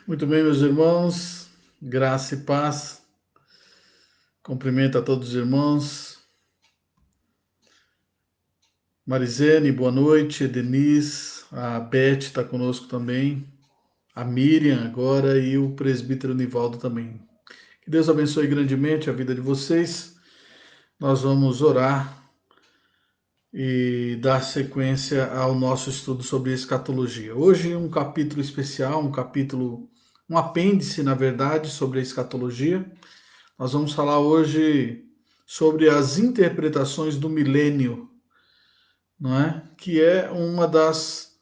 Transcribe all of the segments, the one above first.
Muito bem, meus irmãos, graça e paz. Cumprimento a todos os irmãos. Marizene, boa noite. Denise, a Beth está conosco também. A Miriam agora e o presbítero Nivaldo também. Que Deus abençoe grandemente a vida de vocês. Nós vamos orar e dar sequência ao nosso estudo sobre escatologia. Hoje um capítulo especial, um apêndice, na verdade, sobre a escatologia. Nós vamos falar hoje sobre as interpretações do milênio, não é? Que é uma das,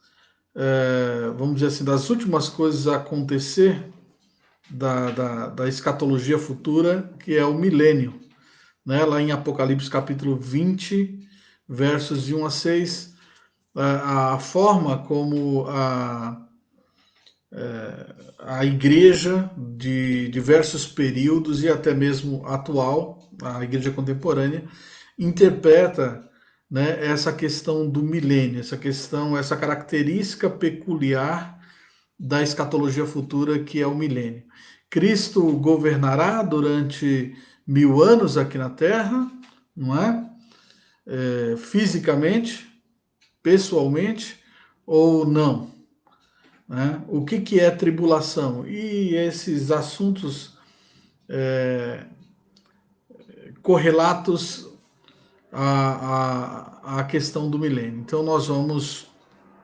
vamos dizer assim, das últimas coisas a acontecer da escatologia futura, que é o milênio. Né? Lá em Apocalipse capítulo 20, versos de 1 a 6, a forma como a igreja de diversos períodos e até mesmo atual, a igreja contemporânea, interpreta, né, essa questão do milênio, essa característica peculiar da escatologia futura que é o milênio. Cristo governará durante 1000 anos aqui na Terra, não é? Fisicamente, pessoalmente ou não? Né? O que é tribulação? E esses assuntos correlatos à questão do milênio. Então nós vamos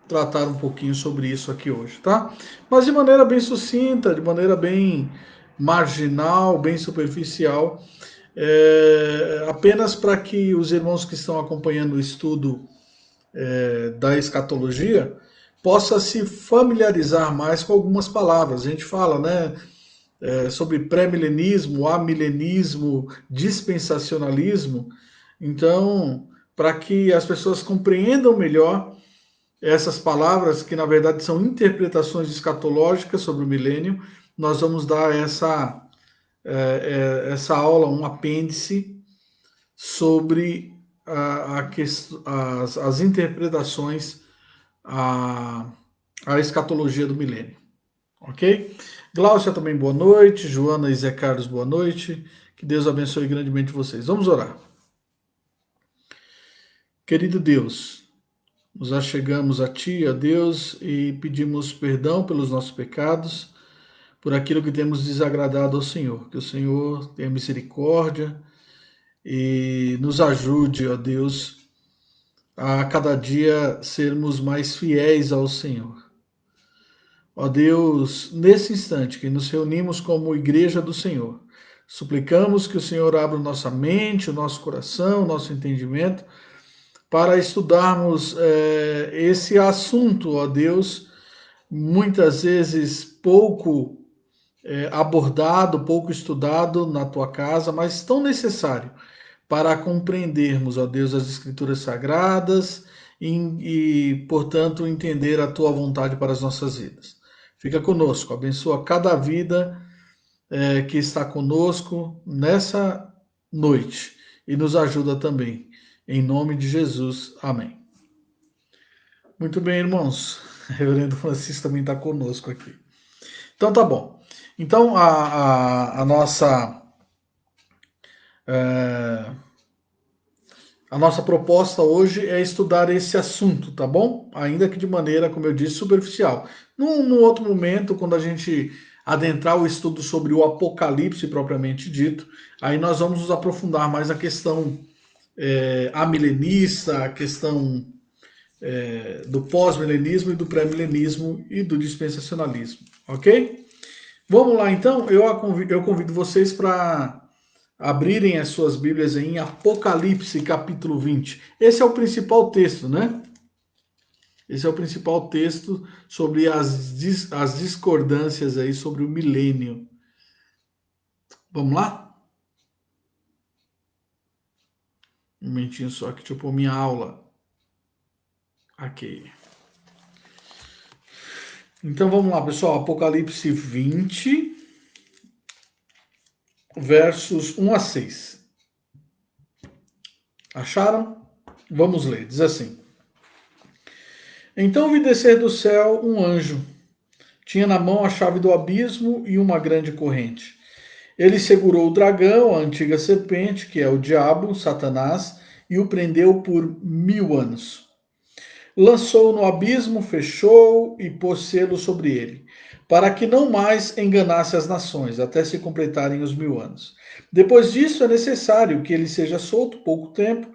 tratar um pouquinho sobre isso aqui hoje, tá? Mas de maneira bem sucinta, de maneira bem marginal, bem superficial, apenas para que os irmãos que estão acompanhando o estudo da escatologia possa se familiarizar mais com algumas palavras. A gente fala, né, sobre pré-milenismo, amilenismo, dispensacionalismo. Então, para que as pessoas compreendam melhor essas palavras, que na verdade são interpretações escatológicas sobre o milênio, nós vamos dar essa aula, um apêndice sobre as interpretações à escatologia do milênio. Ok? Glaucia também, boa noite. Joana e Zé Carlos, boa noite. Que Deus abençoe grandemente vocês. Vamos orar. Querido Deus, nos achegamos a Ti, a Deus, e pedimos perdão pelos nossos pecados, por aquilo que temos desagradado ao Senhor. Que o Senhor tenha misericórdia e nos ajude, ó Deus, a cada dia sermos mais fiéis ao Senhor. Ó Deus, nesse instante que nos reunimos como igreja do Senhor, suplicamos que o Senhor abra nossa mente, o nosso coração, o nosso entendimento, para estudarmos esse assunto, ó Deus, muitas vezes pouco abordado, pouco estudado na tua casa, mas tão necessário para compreendermos, ó Deus, as Escrituras Sagradas portanto, entender a tua vontade para as nossas vidas. Fica conosco, abençoa cada vida que está conosco nessa noite e nos ajuda também. Em nome de Jesus, amém. Muito bem, irmãos. O reverendo Francisco também está conosco aqui. Então tá bom. Então a nossa a nossa proposta hoje é estudar esse assunto, tá bom? Ainda que de maneira, como eu disse, superficial. Num outro momento, quando a gente adentrar o estudo sobre o Apocalipse propriamente dito, aí nós vamos nos aprofundar mais na questão amilenista, a questão do pós-milenismo e do pré-milenismo e do dispensacionalismo, ok? Vamos lá então, eu convido vocês para abrirem as suas Bíblias em Apocalipse capítulo 20. Esse é o principal texto, né? Esse é o principal texto sobre as discordâncias aí sobre o milênio. Vamos lá? Um momentinho só que deixa eu pôr minha aula. Aqui. Então vamos lá, pessoal. Apocalipse 20, versos 1 a 6. Acharam? Vamos ler. Diz assim: Então vi descer do céu um anjo. Tinha na mão a chave do abismo e uma grande corrente. Ele segurou o dragão, a antiga serpente, que é o diabo, Satanás, e o prendeu por 1000 anos. Lançou-o no abismo, fechou e pôs selo sobre ele, para que não mais enganasse as nações, até se completarem os 1000 anos. Depois disso, é necessário que ele seja solto pouco tempo.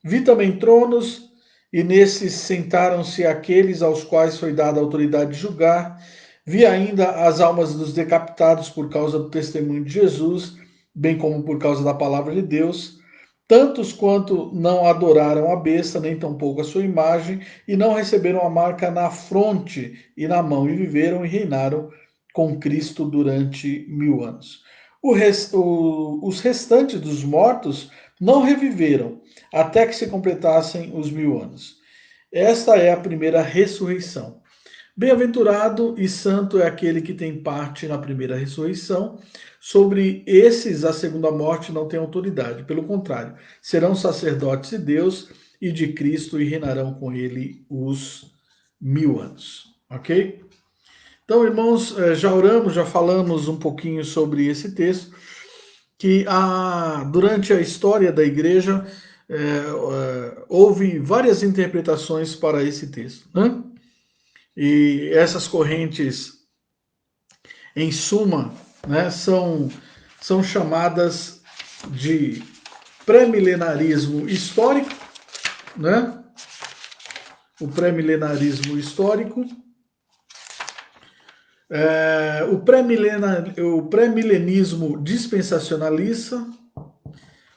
Vi também tronos, e nesses sentaram-se aqueles aos quais foi dada a autoridade de julgar. Vi ainda as almas dos decapitados por causa do testemunho de Jesus, bem como por causa da palavra de Deus, tantos quanto não adoraram a besta, nem tampouco a sua imagem, e não receberam a marca na fronte e na mão, e viveram e reinaram com Cristo durante 1000 anos. Os restantes dos mortos não reviveram, até que se completassem os 1000 anos. Esta é a primeira ressurreição. Bem-aventurado e santo é aquele que tem parte na primeira ressurreição. Sobre esses, a segunda morte não tem autoridade. Pelo contrário, serão sacerdotes de Deus e de Cristo e reinarão com ele os 1000 anos. Ok? Então, irmãos, já oramos, já falamos um pouquinho sobre esse texto, que durante a história da igreja houve várias interpretações para esse texto, né? E essas correntes, em suma, né, são chamadas de pré-milenarismo histórico, né? O pré-milenarismo histórico, o pré-milenismo dispensacionalista,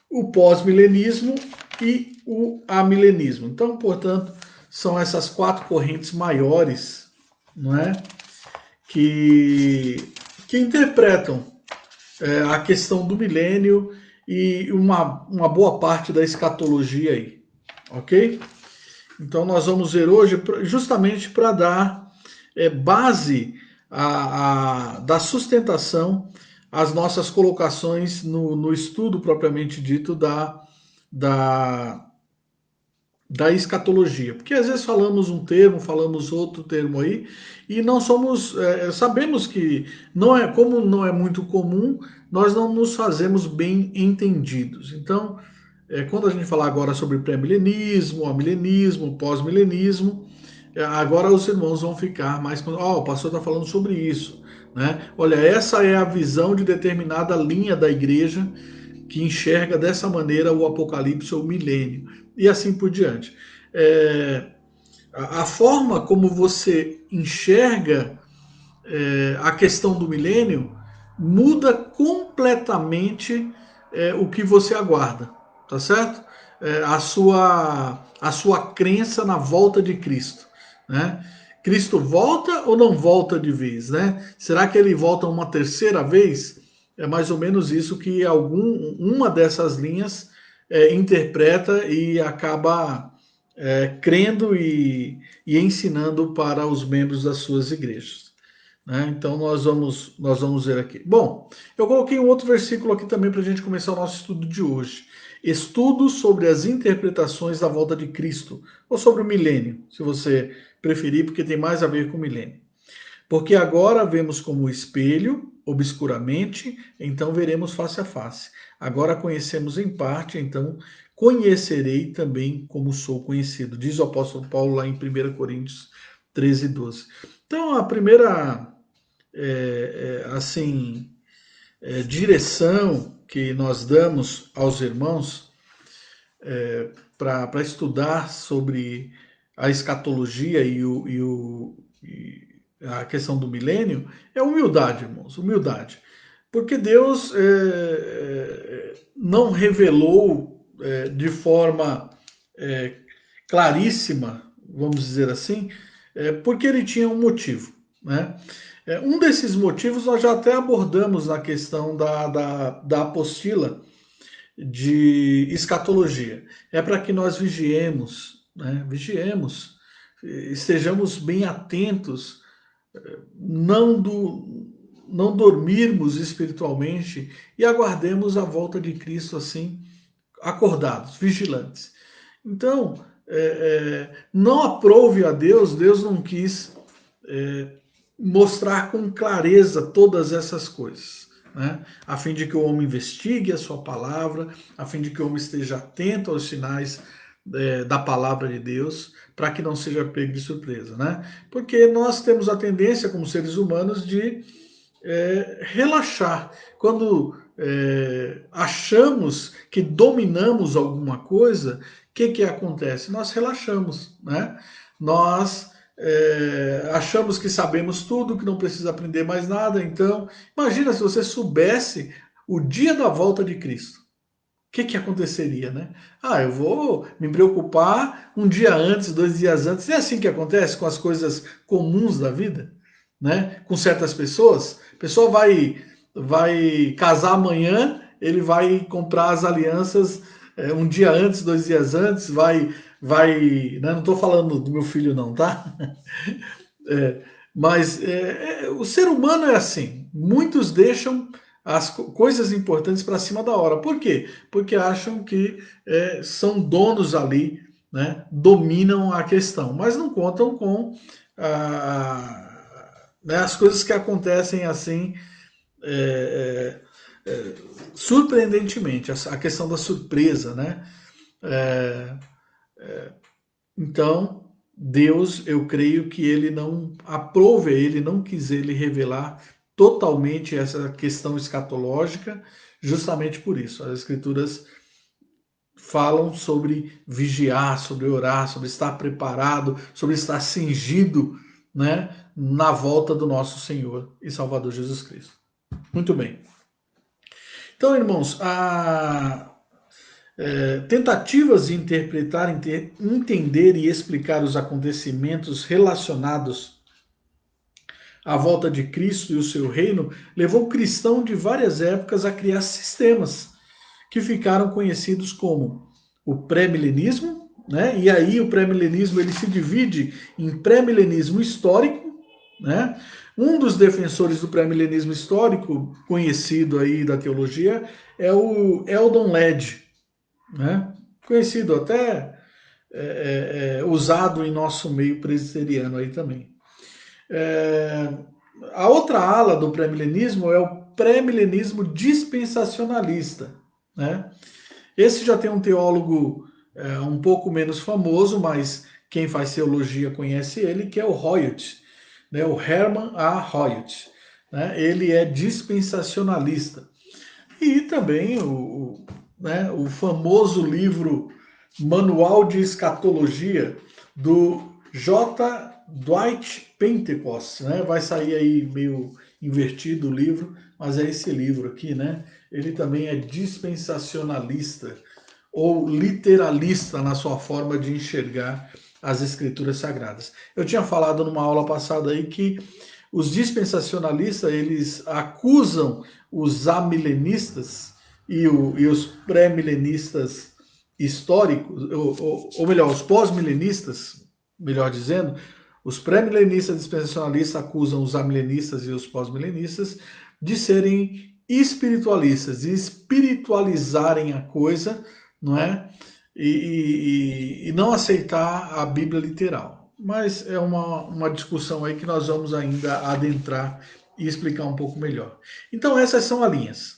o pós-milenismo e o amilenismo. Então, portanto, são essas 4 correntes maiores, não é, que interpretam a questão do milênio e uma boa parte da escatologia aí, ok? Então nós vamos ver hoje justamente para dar base da sustentação às nossas colocações no estudo propriamente dito da escatologia. Porque às vezes falamos um termo, falamos outro termo aí, e não somos, sabemos que como não é muito comum, nós não nos fazemos bem entendidos. Então, quando a gente falar agora sobre pré-milenismo, amilenismo, pós-milenismo, agora os irmãos vão ficar mais... o pastor está falando sobre isso, né? Olha, essa é a visão de determinada linha da igreja que enxerga dessa maneira o Apocalipse ou o milênio, e assim por diante. A forma como você enxerga a questão do milênio muda completamente o que você aguarda, tá certo? A sua crença na volta de Cristo, né? Cristo volta ou não volta de vez, né? Será que ele volta uma terceira vez? É mais ou menos isso que uma dessas linhas interpreta e acaba crendo e ensinando para os membros das suas igrejas. Né? Então nós vamos ver aqui. Bom, eu coloquei um outro versículo aqui também para a gente começar o nosso estudo de hoje. Estudo sobre as interpretações da volta de Cristo, ou sobre o milênio, se você preferir, porque tem mais a ver com o milênio. Porque agora vemos como espelho, obscuramente, então veremos face a face. Agora conhecemos em parte, então conhecerei também como sou conhecido. Diz o apóstolo Paulo lá em 1 Coríntios 13, 12. Então a primeira assim direção que nós damos aos irmãos para estudar sobre a escatologia e a questão do milênio é humildade, irmãos, humildade. Porque Deus não revelou de forma claríssima, vamos dizer assim, porque ele tinha um motivo, né? Um desses motivos nós já até abordamos na questão da apostila de escatologia. É para que nós vigiemos, né? Vigiemos, estejamos bem atentos, não, não dormirmos espiritualmente e aguardemos a volta de Cristo assim, acordados, vigilantes. Então, não aprove a Deus, Deus não quis mostrar com clareza todas essas coisas, né? A fim de que o homem investigue a sua palavra, a fim de que o homem esteja atento aos sinais da palavra de Deus, para que não seja pego de surpresa, né? Porque nós temos a tendência, como seres humanos, de relaxar. Quando achamos que dominamos alguma coisa, o que acontece? Nós relaxamos, né? Nós achamos que sabemos tudo, que não precisa aprender mais nada. Então, imagina se você soubesse o dia da volta de Cristo. O que aconteceria, né? Ah, eu vou me preocupar um dia antes, 2 dias antes. É assim que acontece com as coisas comuns da vida, né? Com certas pessoas. A pessoa vai casar amanhã, ele vai comprar as alianças um dia antes, 2 dias antes, né? Não estou falando do meu filho não, tá? Mas o ser humano é assim. Muitos deixam as coisas importantes para cima da hora. Por quê? Porque acham que são donos ali, né? Dominam a questão, mas não contam com né, as coisas que acontecem assim surpreendentemente, a questão da surpresa, né? É, então, Deus, eu creio que ele não aprove, ele não quis ele revelar totalmente essa questão escatológica, justamente por isso. As escrituras falam sobre vigiar, sobre orar, sobre estar preparado, sobre estar cingido, né, na volta do nosso Senhor e Salvador Jesus Cristo. Muito bem. Então, irmãos, tentativas de interpretar, entender e explicar os acontecimentos relacionados à volta de Cristo e o seu reino levou o cristão de várias épocas a criar sistemas que ficaram conhecidos como o pré-milenismo, né? E aí o pré-milenismo ele se divide em pré-milenismo histórico, né? Um dos defensores do pré-milenismo histórico, conhecido aí da teologia, é o Eldon Led, né? Conhecido até usado em nosso meio presbiteriano aí também. A outra ala do pré-milenismo é o pré-milenismo dispensacionalista, né? Esse já tem um teólogo um pouco menos famoso, mas quem faz teologia conhece ele, que é o Hoyt, né? O Herman A. Hoyt. Né? Ele é dispensacionalista. E também né, o famoso livro Manual de Escatologia do J. Dwight Pentecost, né? Vai sair aí meio invertido o livro, mas é esse livro aqui, né? Ele também é dispensacionalista ou literalista na sua forma de enxergar as Escrituras Sagradas. Eu tinha falado numa aula passada aí que os dispensacionalistas, eles acusam os amilenistas e os pré-milenistas históricos, ou melhor, os pós-milenistas, melhor dizendo, os pré-milenistas dispensacionalistas acusam os amilenistas e os pós-milenistas de serem espiritualistas, de espiritualizarem a coisa, não é? E não aceitar a Bíblia literal. Mas é uma discussão aí que nós vamos ainda adentrar e explicar um pouco melhor. Então essas são as linhas.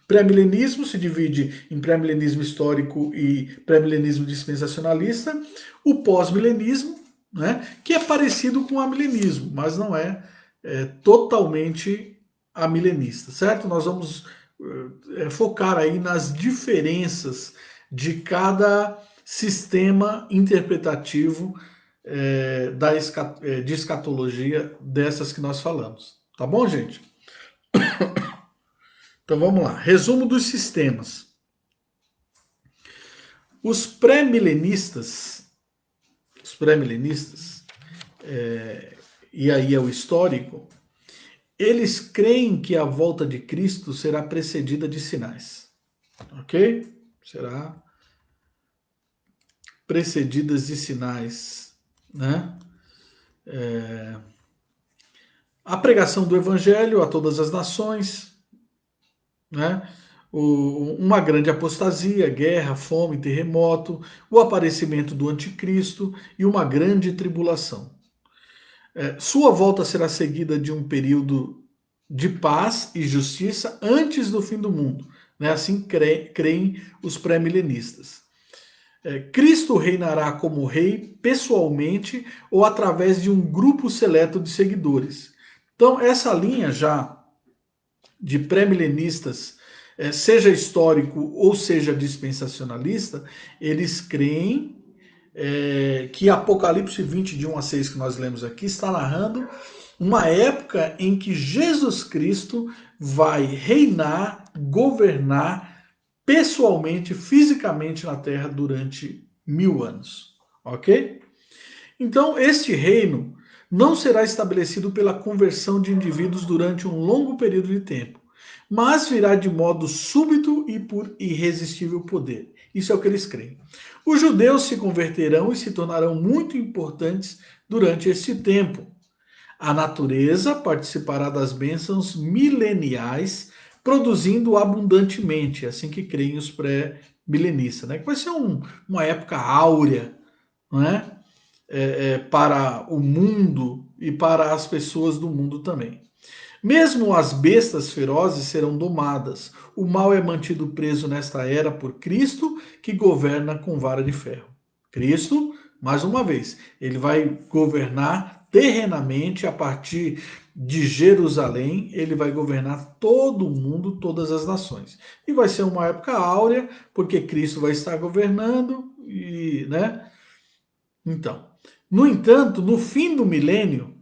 Pré-milenismo se divide em pré-milenismo histórico e pré-milenismo dispensacionalista. O pós-milenismo, né, que é parecido com o amilenismo, mas não é totalmente amilenista, certo? Nós vamos focar aí nas diferenças de cada sistema interpretativo de escatologia dessas que nós falamos. Tá bom, gente? Então vamos lá. Resumo dos sistemas. Os pré-milenistas, e aí é o histórico, eles creem que a volta de Cristo será precedida de sinais. Ok? Será precedidas de sinais, né? A pregação do evangelho a todas as nações, né? Uma grande apostasia, guerra, fome, terremoto, o aparecimento do anticristo e uma grande tribulação. Sua volta será seguida de um período de paz e justiça antes do fim do mundo. Né? Assim creem os pré-milenistas. Cristo reinará como rei pessoalmente ou através de um grupo seleto de seguidores. Então, essa linha já de pré-milenistas, seja histórico ou seja dispensacionalista, eles creem que Apocalipse 20, de 1 a 6, que nós lemos aqui, está narrando uma época em que Jesus Cristo vai reinar, governar pessoalmente, fisicamente na Terra durante 1000 anos. Ok? Então, este reino não será estabelecido pela conversão de indivíduos durante um longo período de tempo, mas virá de modo súbito e por irresistível poder. Isso é o que eles creem. Os judeus se converterão e se tornarão muito importantes durante este tempo. A natureza participará das bênçãos mileniais, produzindo abundantemente, assim que creem os pré-milenistas, né? Que vai ser uma época áurea, não é? Para o mundo e para as pessoas do mundo também. Mesmo as bestas ferozes serão domadas. O mal é mantido preso nesta era por Cristo, que governa com vara de ferro. Cristo, mais uma vez, ele vai governar terrenamente a partir de Jerusalém, ele vai governar todo o mundo, todas as nações. E vai ser uma época áurea, porque Cristo vai estar governando e, né? Então, no entanto, no fim do milênio,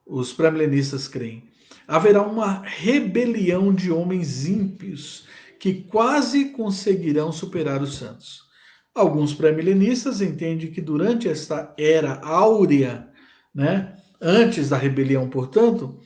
os pré-milenistas creem, haverá uma rebelião de homens ímpios que quase conseguirão superar os santos. Alguns pré-milenistas entendem que durante esta era áurea, né, antes da rebelião, portanto,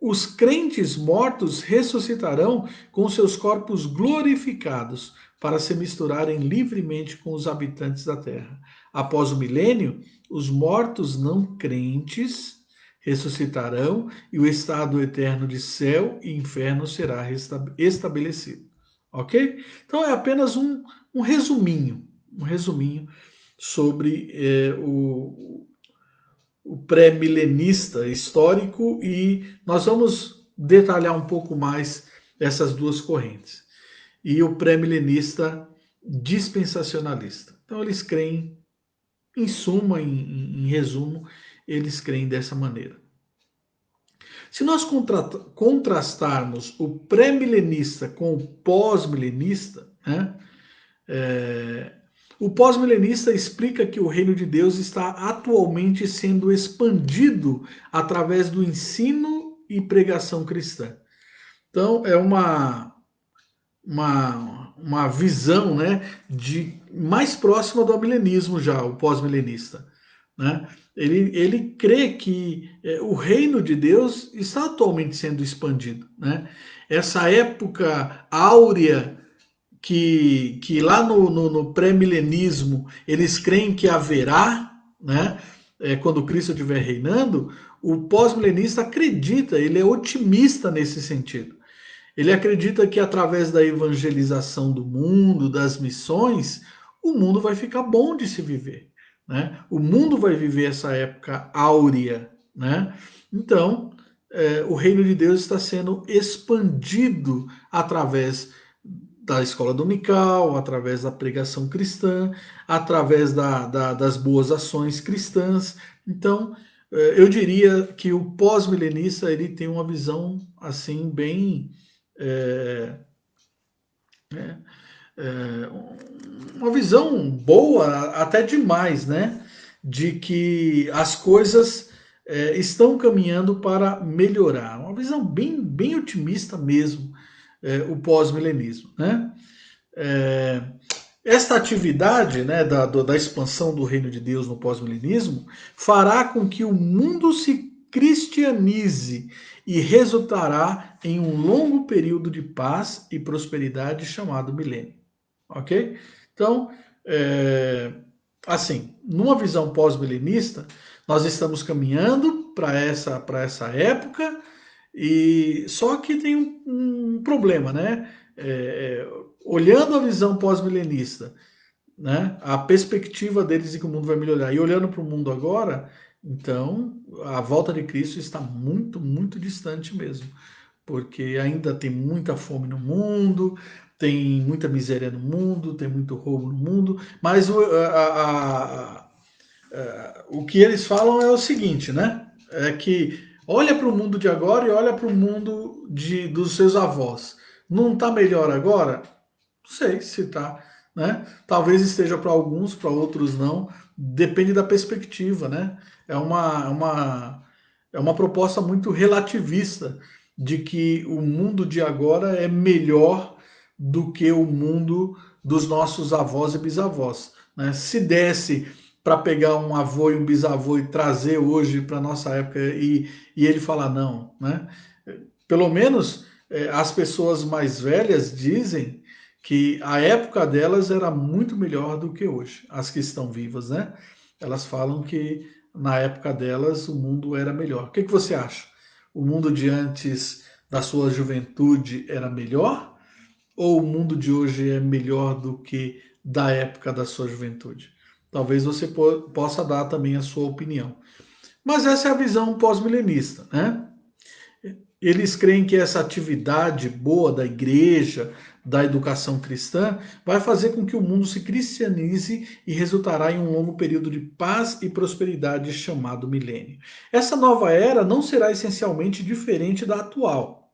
os crentes mortos ressuscitarão com seus corpos glorificados para se misturarem livremente com os habitantes da terra. Após o milênio, os mortos não crentes ressuscitarão e o estado eterno de céu e inferno será estabelecido. Ok? Então é apenas um resuminho sobre o pré-milenista histórico e nós vamos detalhar um pouco mais essas duas correntes. E o pré-milenista dispensacionalista. Então eles creem, em suma, em resumo, eles creem dessa maneira. Se nós contrastarmos o pré-milenista com o pós-milenista, né, o pós-milenista explica que o reino de Deus está atualmente sendo expandido através do ensino e pregação cristã. Então, é uma visão, né, mais próxima do milenismo já, o pós-milenista. Né? Ele crê que o reino de Deus está atualmente sendo expandido. Né? Essa época áurea que lá no pré-milenismo eles creem que haverá, né? Quando Cristo estiver reinando, o pós-milenista acredita, ele é otimista nesse sentido. Ele acredita que através da evangelização do mundo, das missões, o mundo vai ficar bom de se viver. Né? O mundo vai viver essa época áurea. Né? Então, o reino de Deus está sendo expandido através da escola dominical, através da pregação cristã, através das boas ações cristãs. Então, eu diria que o pós-milenista ele tem uma visão assim bem é, é, é, uma visão boa, até demais, né? De que as coisas estão caminhando para melhorar. Uma visão bem otimista mesmo, o pós-milenismo, né? É, esta atividade, né, da expansão do reino de Deus no pós-milenismo fará com que o mundo se cristianize e resultará em um longo período de paz e prosperidade chamado milênio. Ok? Então, é, assim, numa visão pós-milenista, nós estamos caminhando para essa época, e só que tem um problema, né? Olhando a visão pós-milenista, né? A perspectiva deles de que o mundo vai melhorar, e olhando para o mundo agora, então a volta de Cristo está muito distante mesmo, porque ainda tem muita fome no mundo, tem muita miséria no mundo, tem muito roubo no mundo, mas o que eles falam é o seguinte, né? É que olha para o mundo de agora e olha para o mundo dos seus avós. Não está melhor agora? Não sei se está, né? Talvez esteja para alguns, para outros não. Depende da perspectiva, né? É uma proposta muito relativista de que o mundo de agora é melhor do que o mundo dos nossos avós e bisavós. Né? Se desse para pegar um avô e um bisavô e trazer hoje para nossa época e ele falar não, né? Pelo menos as pessoas mais velhas dizem que a época delas era muito melhor do que hoje, as que estão vivas, né? Elas falam que na época delas o mundo era melhor. O que você acha? O mundo de antes da sua juventude era melhor? Ou o mundo de hoje é melhor do que da época da sua juventude? Talvez você possa dar também a sua opinião. Mas essa é a visão pós-milenista, né? Eles creem que essa atividade boa da igreja, da educação cristã, vai fazer com que o mundo se cristianize e resultará em um longo período de paz e prosperidade chamado milênio. Essa nova era não será essencialmente diferente da atual.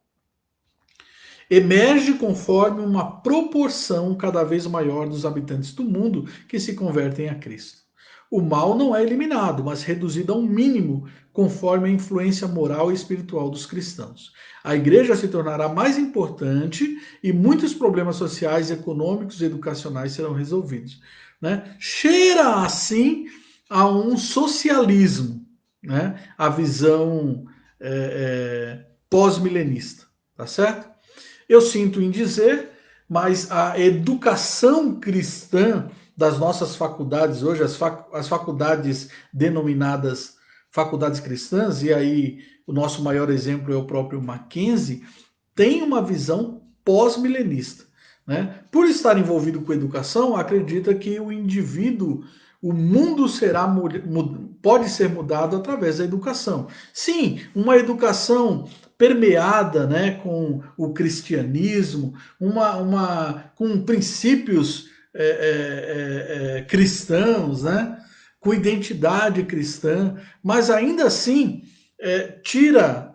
Emerge conforme uma proporção cada vez maior dos habitantes do mundo que se convertem a Cristo. O mal não é eliminado, mas reduzido a um mínimo, conforme a influência moral e espiritual dos cristãos. A igreja se tornará mais importante e muitos problemas sociais, econômicos e educacionais serão resolvidos. Né? Cheira, assim, a um socialismo, né? A visão pós-milenista, tá certo? Eu sinto em dizer, mas a educação cristã das nossas faculdades hoje, as faculdades denominadas faculdades cristãs, e aí o nosso maior exemplo é o próprio Mackenzie, tem uma visão pós-milenista. Né? Por estar envolvido com educação, acredita que o indivíduo, o mundo pode ser mudado através da educação. Sim, uma educação permeada, né, com o cristianismo, com princípios cristãos, né, com identidade cristã, mas ainda assim tira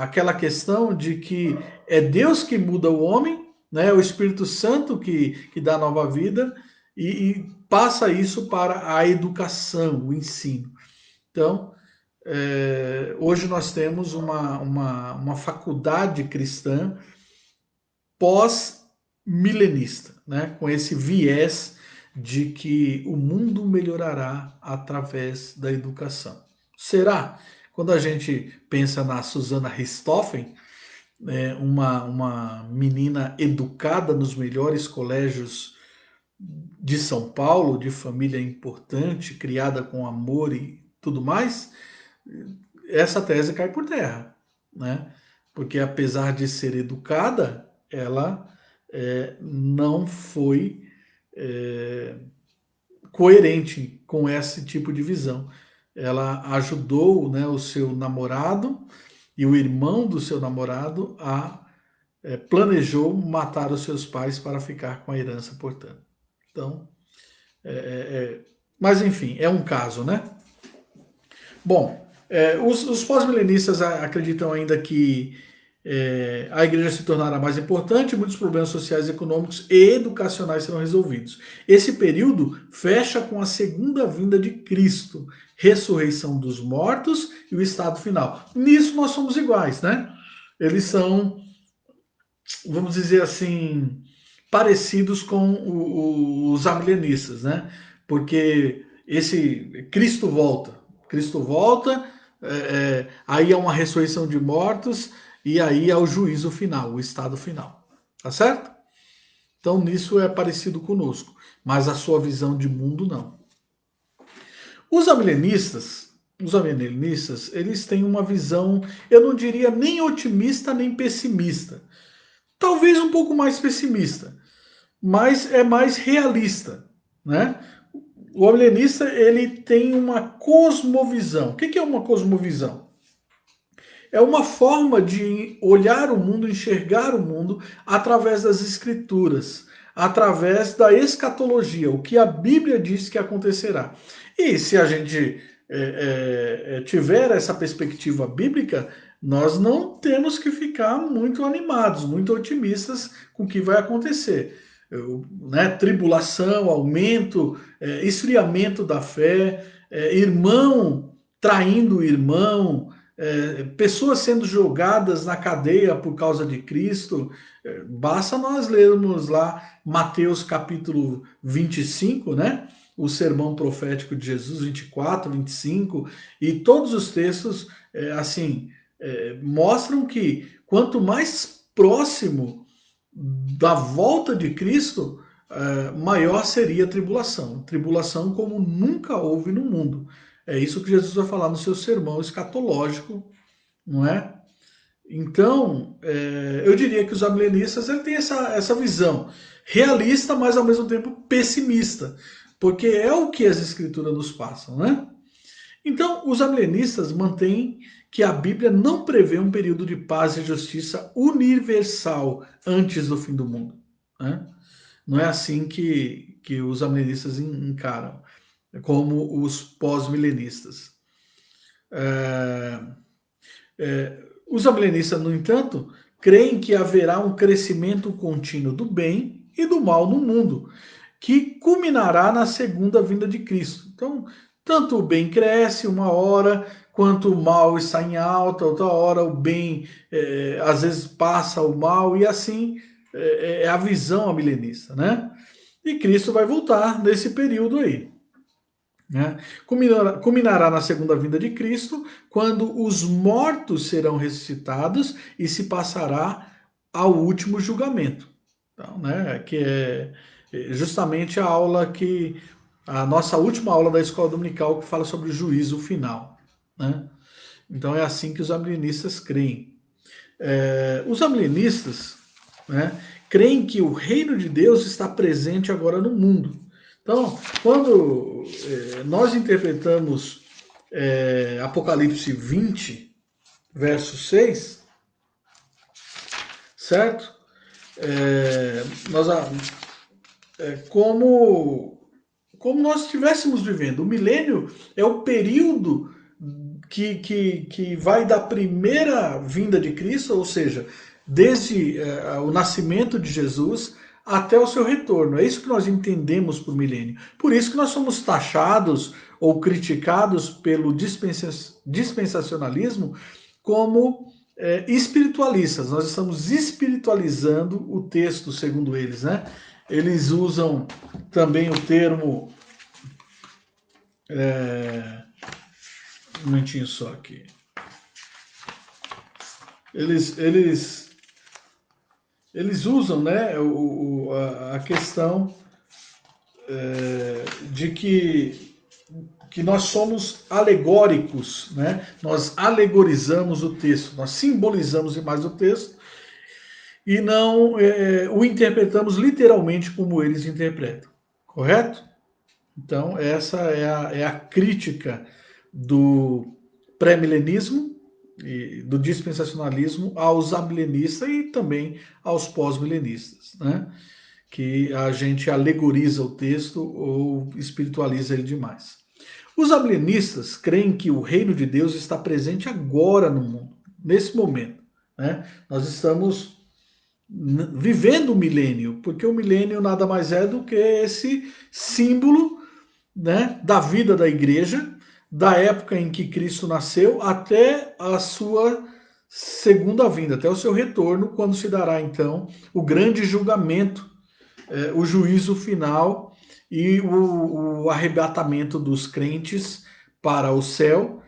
aquela questão de que é Deus que muda o homem, né, é o Espírito Santo que dá nova vida e passa isso para a educação, o ensino. Então, hoje nós temos uma faculdade cristã milenista, né? Com esse viés de que o mundo melhorará através da educação. Será? Quando a gente pensa na Susana Richthofen, uma menina educada nos melhores colégios de São Paulo, de família importante, criada com amor e tudo mais, essa tese cai por terra, né? Porque apesar de ser educada, ela não foi é, coerente com esse tipo de visão. Ela ajudou, né, o seu namorado e o irmão do seu namorado a planejou matar os seus pais para ficar com a herança, portanto. Então, mas enfim, é um caso, né? Bom, os pós-milenistas acreditam ainda que a igreja se tornará mais importante e muitos problemas sociais, econômicos e educacionais serão resolvidos. Esse período fecha com a segunda vinda de Cristo, ressurreição dos mortos e o estado final. Nisso nós somos iguais, né? Eles são, vamos dizer assim, parecidos com os amilenistas, né? Porque esse Cristo volta, aí é uma ressurreição de mortos e aí é o juízo final, o estado final, tá certo? Então nisso é parecido conosco, mas a sua visão de mundo não. Os amilenistas, eles têm uma visão, eu não diria nem otimista nem pessimista, talvez um pouco mais pessimista, mas é mais realista, né? O amilenista ele tem uma cosmovisão. O que é uma cosmovisão? É uma forma de olhar o mundo, enxergar o mundo através das escrituras, através da escatologia, o que a Bíblia diz que acontecerá. E se a gente tiver essa perspectiva bíblica, nós não temos que ficar muito animados, muito otimistas com o que vai acontecer. Né? Tribulação, aumento, esfriamento da fé, irmão traindo o irmão, pessoas sendo jogadas na cadeia por causa de Cristo. Basta nós lermos lá Mateus capítulo 25, né? O sermão profético de Jesus, 24, 25, e todos os textos, assim, mostram que quanto mais próximo da volta de Cristo, maior seria a tribulação. Tribulação como nunca houve no mundo. É isso que Jesus vai falar no seu sermão escatológico, não é? Então, eu diria que os amilenistas têm essa visão realista, mas ao mesmo tempo pessimista, porque é o que as escrituras nos passam, né? Então, os amilenistas mantêm que a Bíblia não prevê um período de paz e justiça universal antes do fim do mundo, né? Não é assim que os amilenistas encaram, como os pós-milenistas. É, os amilenistas, no entanto, creem que haverá um crescimento contínuo do bem e do mal no mundo, que culminará na segunda vinda de Cristo. Então, tanto o bem cresce uma hora, quanto o mal está em alta, outra hora o bem às vezes passa o mal, e assim é a visão amilenista, né? E Cristo vai voltar nesse período aí. Né? Culminará na segunda vinda de Cristo, quando os mortos serão ressuscitados e se passará ao último julgamento. Então, né, que é justamente a nossa última aula da escola dominical, que fala sobre o juízo final. Né? Então é assim que os amilenistas creem. Os amilenistas, né, creem que o reino de Deus está presente agora no mundo. Então, quando nós interpretamos Apocalipse 20, verso 6, certo? Como nós estivéssemos vivendo. O milênio é o período que vai da primeira vinda de Cristo, ou seja, desde o nascimento de Jesus até o seu retorno. É isso que nós entendemos por milênio. Por isso que nós somos taxados ou criticados pelo dispensacionalismo como espiritualistas. Nós estamos espiritualizando o texto, segundo eles, né? Eles usam também o termo. Um momentinho só aqui. Eles usam, né, a questão de que nós somos alegóricos, né? Nós alegorizamos o texto, nós simbolizamos demais o texto e não o interpretamos literalmente como eles interpretam, correto? Então, essa é a crítica do pré-milenismo e do dispensacionalismo aos amilenistas e também aos pós-milenistas, né? Que a gente alegoriza o texto ou espiritualiza ele demais. Os amilenistas creem que o reino de Deus está presente agora no mundo, nesse momento, né? Nós estamos vivendo o milênio, porque o milênio nada mais é do que esse símbolo, né, da vida da igreja, da época em que Cristo nasceu até a sua segunda vinda, até o seu retorno, quando se dará então o grande julgamento, o juízo final e o arrebatamento dos crentes para o céu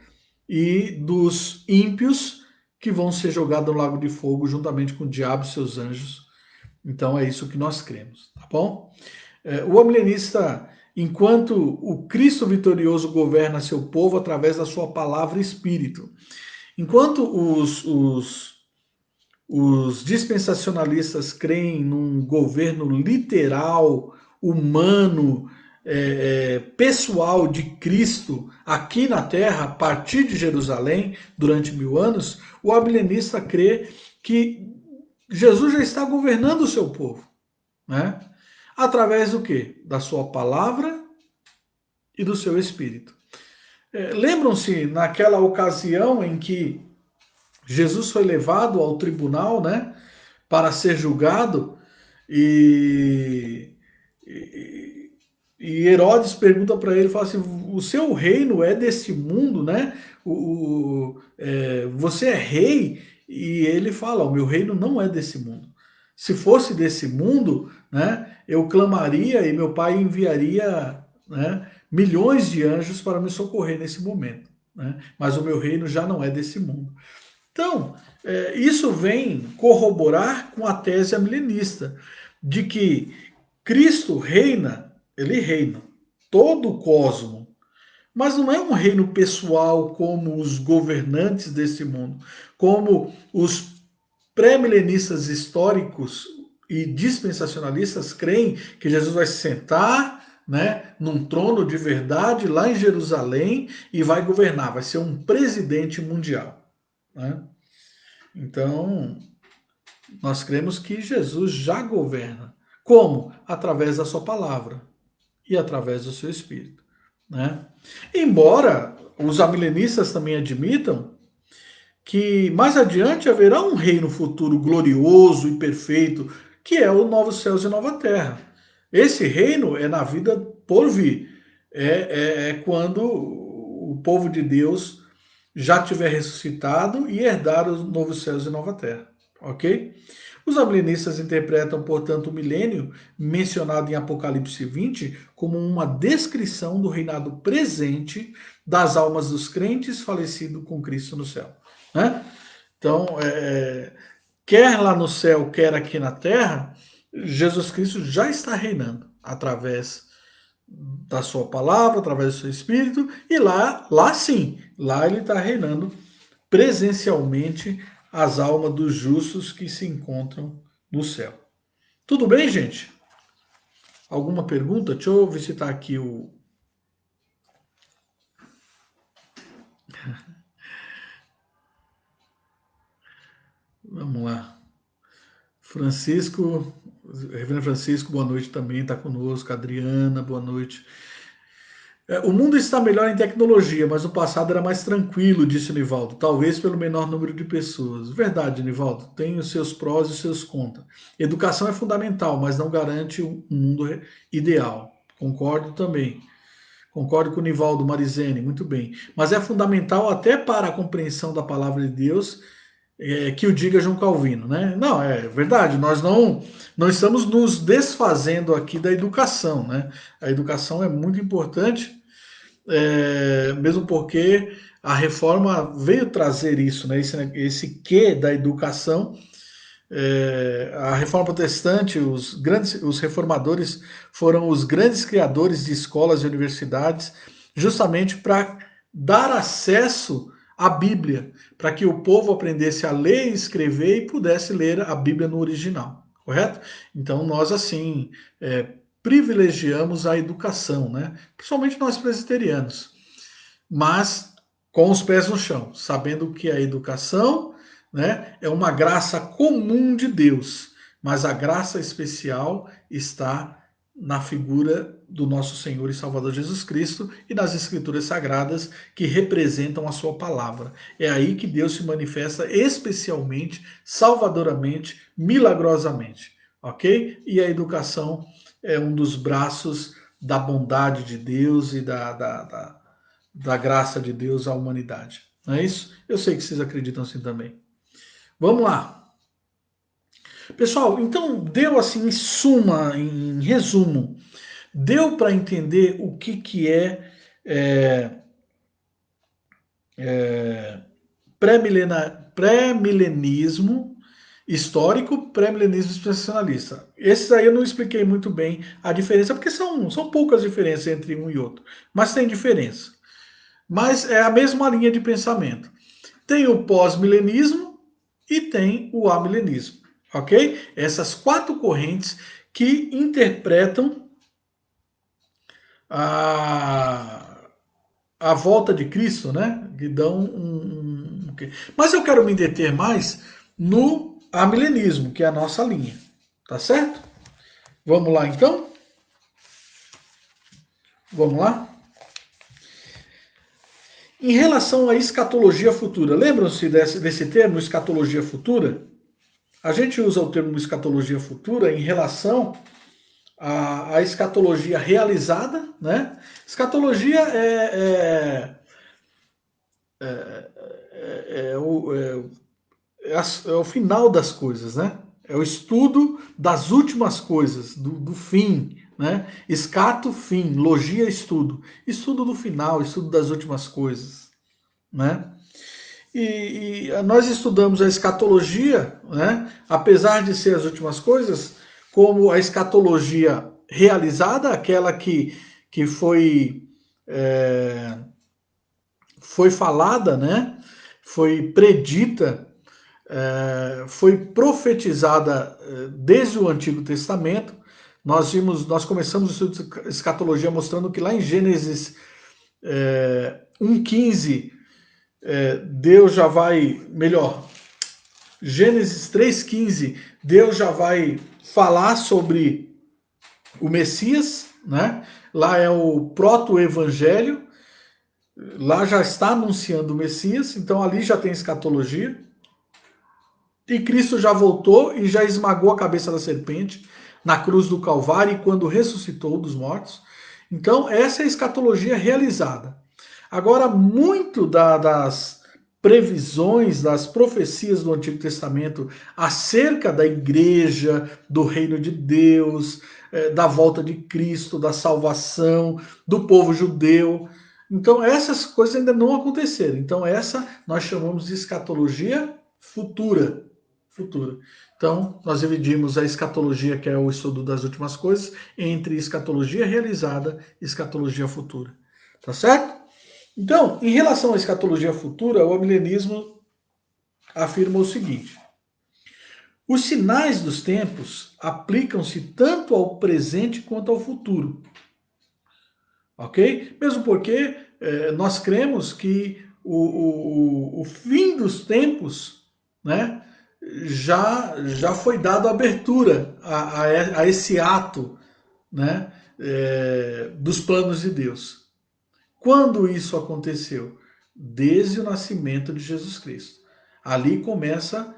e dos ímpios que vão ser jogados no lago de fogo juntamente com o diabo e seus anjos. Então é isso que nós cremos, tá bom? O amilenista, enquanto o Cristo vitorioso governa seu povo através da sua palavra e espírito, enquanto os dispensacionalistas creem num governo literal, humano, pessoal de Cristo aqui na terra, a partir de Jerusalém, durante 1000 anos, o amilenista crê que Jesus já está governando o seu povo, né? Através do quê? Da sua palavra e do seu espírito. Lembram-se naquela ocasião em que Jesus foi levado ao tribunal, né, para ser julgado e, e Herodes pergunta para ele, fala assim, o seu reino é desse mundo, né? Você é rei? E ele fala, o meu reino não é desse mundo. Se fosse desse mundo, né, eu clamaria e meu pai enviaria, né, milhões de anjos para me socorrer nesse momento, né? Mas o meu reino já não é desse mundo. Então, isso vem corroborar com a tese amilenista de que Cristo reina, ele reina todo o cosmo, mas não é um reino pessoal como os governantes desse mundo, como os pré-milenistas históricos e dispensacionalistas creem que Jesus vai se sentar, né, num trono de verdade lá em Jerusalém e vai governar, vai ser um presidente mundial, né? Então, nós cremos que Jesus já governa. Como? Através da sua palavra e através do seu espírito, né? Embora os amilenistas também admitam que mais adiante haverá um reino futuro glorioso e perfeito, que é o novo céus e nova terra. Esse reino é na vida por vir. É quando o povo de Deus já tiver ressuscitado e herdar os novos céus e nova terra. Ok? Os amilenistas interpretam, portanto, o milênio, mencionado em Apocalipse 20, como uma descrição do reinado presente das almas dos crentes falecidos com Cristo no céu, né? Então, quer lá no céu, quer aqui na terra, Jesus Cristo já está reinando através da sua palavra, através do seu espírito, e lá sim, lá ele está reinando presencialmente as almas dos justos que se encontram no céu. Tudo bem, gente? Alguma pergunta? Deixa eu visitar aqui o. Vamos lá. Francisco, Reverendo Francisco, boa noite também, está conosco. Adriana, boa noite. O mundo está melhor em tecnologia, mas o passado era mais tranquilo, disse o Nivaldo, talvez pelo menor número de pessoas. Verdade, Nivaldo, tem os seus prós e os seus contras. Educação é fundamental, mas não garante um mundo ideal. Concordo também. Concordo com o Nivaldo Marizene, muito bem. Mas é fundamental até para a compreensão da palavra de Deus que o diga João Calvino, né? Não, é verdade, nós não estamos nos desfazendo aqui da educação, né? A educação é muito importante, mesmo porque a reforma veio trazer isso, né? Esse quê da educação. A reforma protestante, os reformadores foram os grandes criadores de escolas e universidades, justamente para dar acesso à Bíblia, para que o povo aprendesse a ler e escrever e pudesse ler a Bíblia no original, correto? Então nós assim privilegiamos a educação, né? Principalmente nós presbiterianos, mas com os pés no chão, sabendo que a educação, né, é uma graça comum de Deus, mas a graça especial está na figura do nosso Senhor e Salvador Jesus Cristo e nas Escrituras Sagradas que representam a sua palavra. É aí que Deus se manifesta especialmente, salvadoramente, milagrosamente, ok? E a educação é um dos braços da bondade de Deus e da graça de Deus à humanidade. Não é isso? Eu sei que vocês acreditam assim também. Vamos lá. Pessoal, então deu assim em suma, em resumo, deu para entender o que é, é pré-milenismo histórico, pré-milenismo dispensacionalista. Esses aí eu não expliquei muito bem a diferença, porque são poucas diferenças entre um e outro, mas tem diferença. Mas é a mesma linha de pensamento. Tem o pós-milenismo e tem o amilenismo, ok? Essas quatro correntes que interpretam a, a volta de Cristo, né? Que dão Mas eu quero me deter mais no amilenismo, que é a nossa linha, tá certo? Vamos lá então? Vamos lá? Em relação à escatologia futura, lembram-se desse termo, escatologia futura? A gente usa o termo escatologia futura em relação à escatologia realizada, né? Escatologia é o final das coisas, né? É o estudo das últimas coisas, do fim, né? Escato, fim, logia, estudo. Estudo do final, estudo das últimas coisas, né? E nós estudamos a escatologia, né? Apesar de ser as últimas coisas, como a escatologia realizada, aquela que foi falada, né? Foi predita, foi profetizada desde o Antigo Testamento. Nós começamos o estudo de escatologia mostrando que lá em Gênesis 1:15 Deus já vai, melhor, Gênesis 3:15, Deus já vai falar sobre o Messias, né? Lá é o proto-evangelho, lá já está anunciando o Messias, então ali já tem escatologia. E Cristo já voltou e já esmagou a cabeça da serpente na cruz do Calvário quando ressuscitou dos mortos. Então, essa é a escatologia realizada. Agora, muito das previsões, das profecias do Antigo Testamento acerca da igreja, do reino de Deus, da volta de Cristo, da salvação, do povo judeu. Então, essas coisas ainda não aconteceram. Então, essa nós chamamos de escatologia futura. Futura. Então, nós dividimos a escatologia, que é o estudo das últimas coisas, entre escatologia realizada e escatologia futura. Tá certo? Então, em relação à escatologia futura, o amilenismo afirma o seguinte: os sinais dos tempos aplicam-se tanto ao presente quanto ao futuro. Ok? Mesmo porque nós cremos que o fim dos tempos, né, já foi dado abertura a esse ato, né, dos planos de Deus. Quando isso aconteceu? Desde o nascimento de Jesus Cristo. Ali começa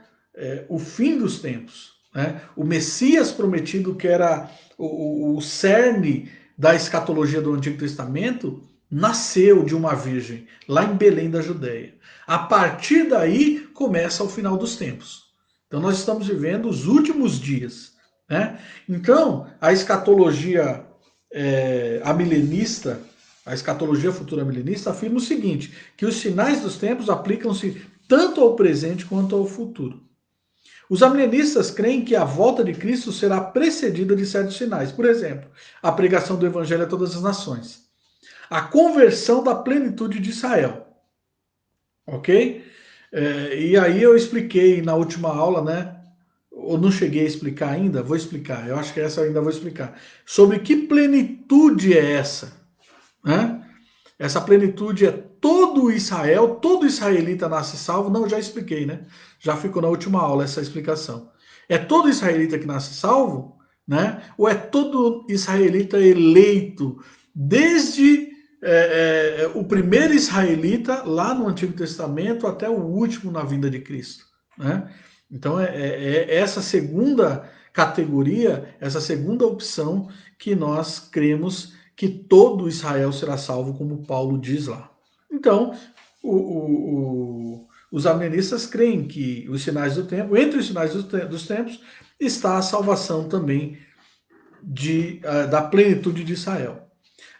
o fim dos tempos. Né? O Messias prometido, que era o cerne da escatologia do Antigo Testamento, nasceu de uma virgem, lá em Belém da Judéia. A partir daí começa o final dos tempos. Então nós estamos vivendo os últimos dias, né? Então a escatologia amilenista, a escatologia futura milenista afirma o seguinte, que os sinais dos tempos aplicam-se tanto ao presente quanto ao futuro. Os amilenistas creem que a volta de Cristo será precedida de certos sinais. Por exemplo, a pregação do evangelho a todas as nações. A conversão da plenitude de Israel. Ok? E aí eu expliquei na última aula, né? Ou não cheguei a explicar ainda? Vou explicar. Eu acho que essa eu ainda vou explicar. Sobre que plenitude é essa? Né? Essa plenitude é todo Israel, todo israelita nasce salvo? Não, já expliquei, né? Já ficou na última aula essa explicação. É todo israelita que nasce salvo? Né? Ou é todo israelita eleito desde o primeiro israelita lá no Antigo Testamento até o último na vinda de Cristo? Né? Então é essa segunda categoria, essa segunda opção que nós cremos que todo Israel será salvo, como Paulo diz lá. Então, os amilenistas creem que os sinais do tempo, entre os sinais dos tempos, está a salvação também da plenitude de Israel.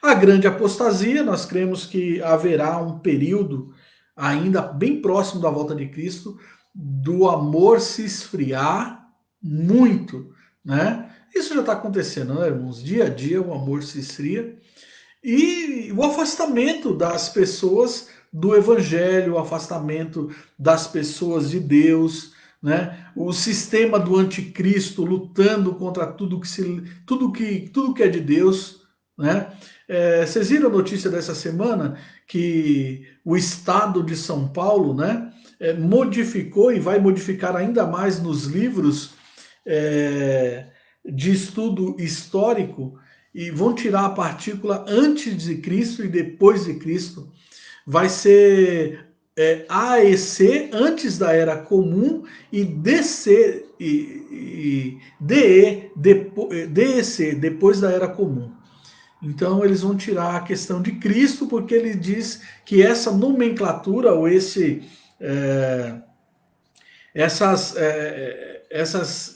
A grande apostasia, nós cremos que haverá um período ainda bem próximo da volta de Cristo, do amor se esfriar muito, né? Isso já está acontecendo, né, irmãos? Dia a dia o amor se esfria e o afastamento das pessoas do evangelho, o afastamento das pessoas de Deus, né? O sistema do anticristo lutando contra tudo que é de Deus, né? Vocês viram a notícia dessa semana que o estado de São Paulo, né, modificou e vai modificar ainda mais nos livros de estudo histórico e vão tirar a partícula antes de Cristo e depois de Cristo. Vai ser AEC antes da Era Comum e DC e DEC depois da Era Comum. Então eles vão tirar a questão de Cristo porque ele diz que essa nomenclatura ou essas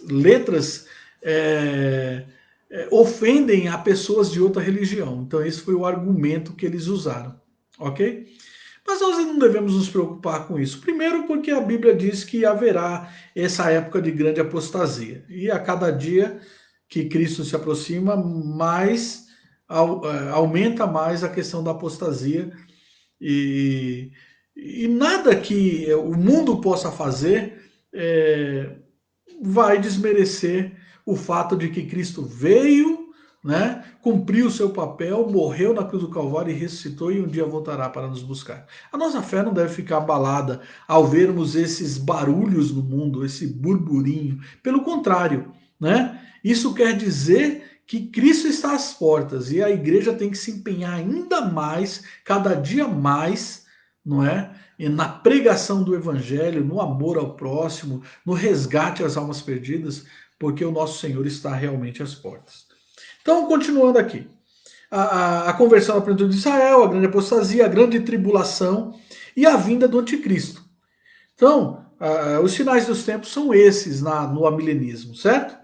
letras ofendem a pessoas de outra religião. Então esse foi o argumento que eles usaram, ok? Mas nós não devemos nos preocupar com isso. Primeiro porque a Bíblia diz que haverá essa época de grande apostasia. E a cada dia que Cristo se aproxima, mais aumenta mais a questão da apostasia. E nada que o mundo possa fazer vai desmerecer o fato de que Cristo veio, né, cumpriu o seu papel, morreu na cruz do Calvário e ressuscitou e um dia voltará para nos buscar. A nossa fé não deve ficar abalada ao vermos esses barulhos no mundo, esse burburinho. Pelo contrário, né, isso quer dizer que Cristo está às portas e a igreja tem que se empenhar ainda mais, cada dia mais, não é? E na pregação do evangelho, no amor ao próximo, no resgate às almas perdidas, porque o nosso Senhor está realmente às portas. Então, continuando aqui. A conversão à plenitude de Israel, a grande apostasia, a grande tribulação e a vinda do anticristo. Então, os sinais dos tempos são esses no amilenismo, certo?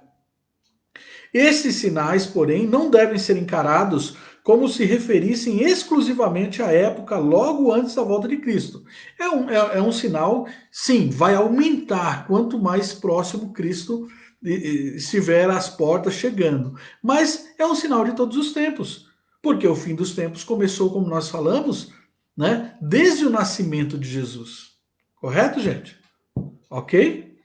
Esses sinais, porém, não devem ser encarados como se referissem exclusivamente à época logo antes da volta de Cristo. É um sinal, sim, vai aumentar quanto mais próximo Cristo estiver às portas chegando. Mas é um sinal de todos os tempos, porque o fim dos tempos começou, como nós falamos, né, desde o nascimento de Jesus. Correto, gente? Ok?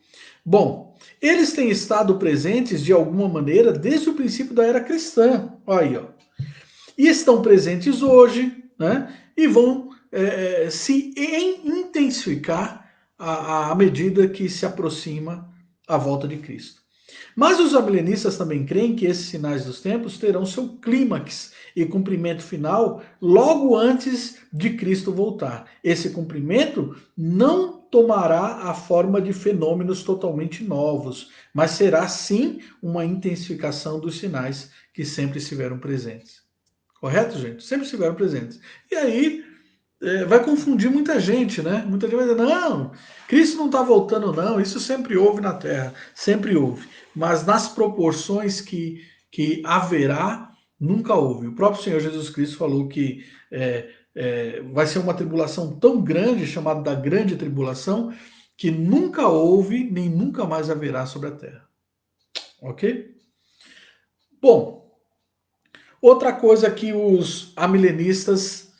Bom, eles têm estado presentes de alguma maneira desde o princípio da era cristã. Olha aí, ó. E estão presentes hoje, né? E vão se intensificar à medida que se aproxima a volta de Cristo. Mas os amilenistas também creem que esses sinais dos tempos terão seu clímax e cumprimento final logo antes de Cristo voltar. Esse cumprimento não tomará a forma de fenômenos totalmente novos, mas será sim uma intensificação dos sinais que sempre estiveram presentes. Correto, gente? Sempre estiveram presentes. E aí vai confundir muita gente, né? Muita gente vai dizer, não, Cristo não está voltando, não. Isso sempre houve na Terra, sempre houve. Mas nas proporções que haverá, nunca houve. O próprio Senhor Jesus Cristo falou que vai ser uma tribulação tão grande, chamada da grande tribulação, que nunca houve, nem nunca mais haverá sobre a Terra. Ok? Bom, outra coisa que os amilenistas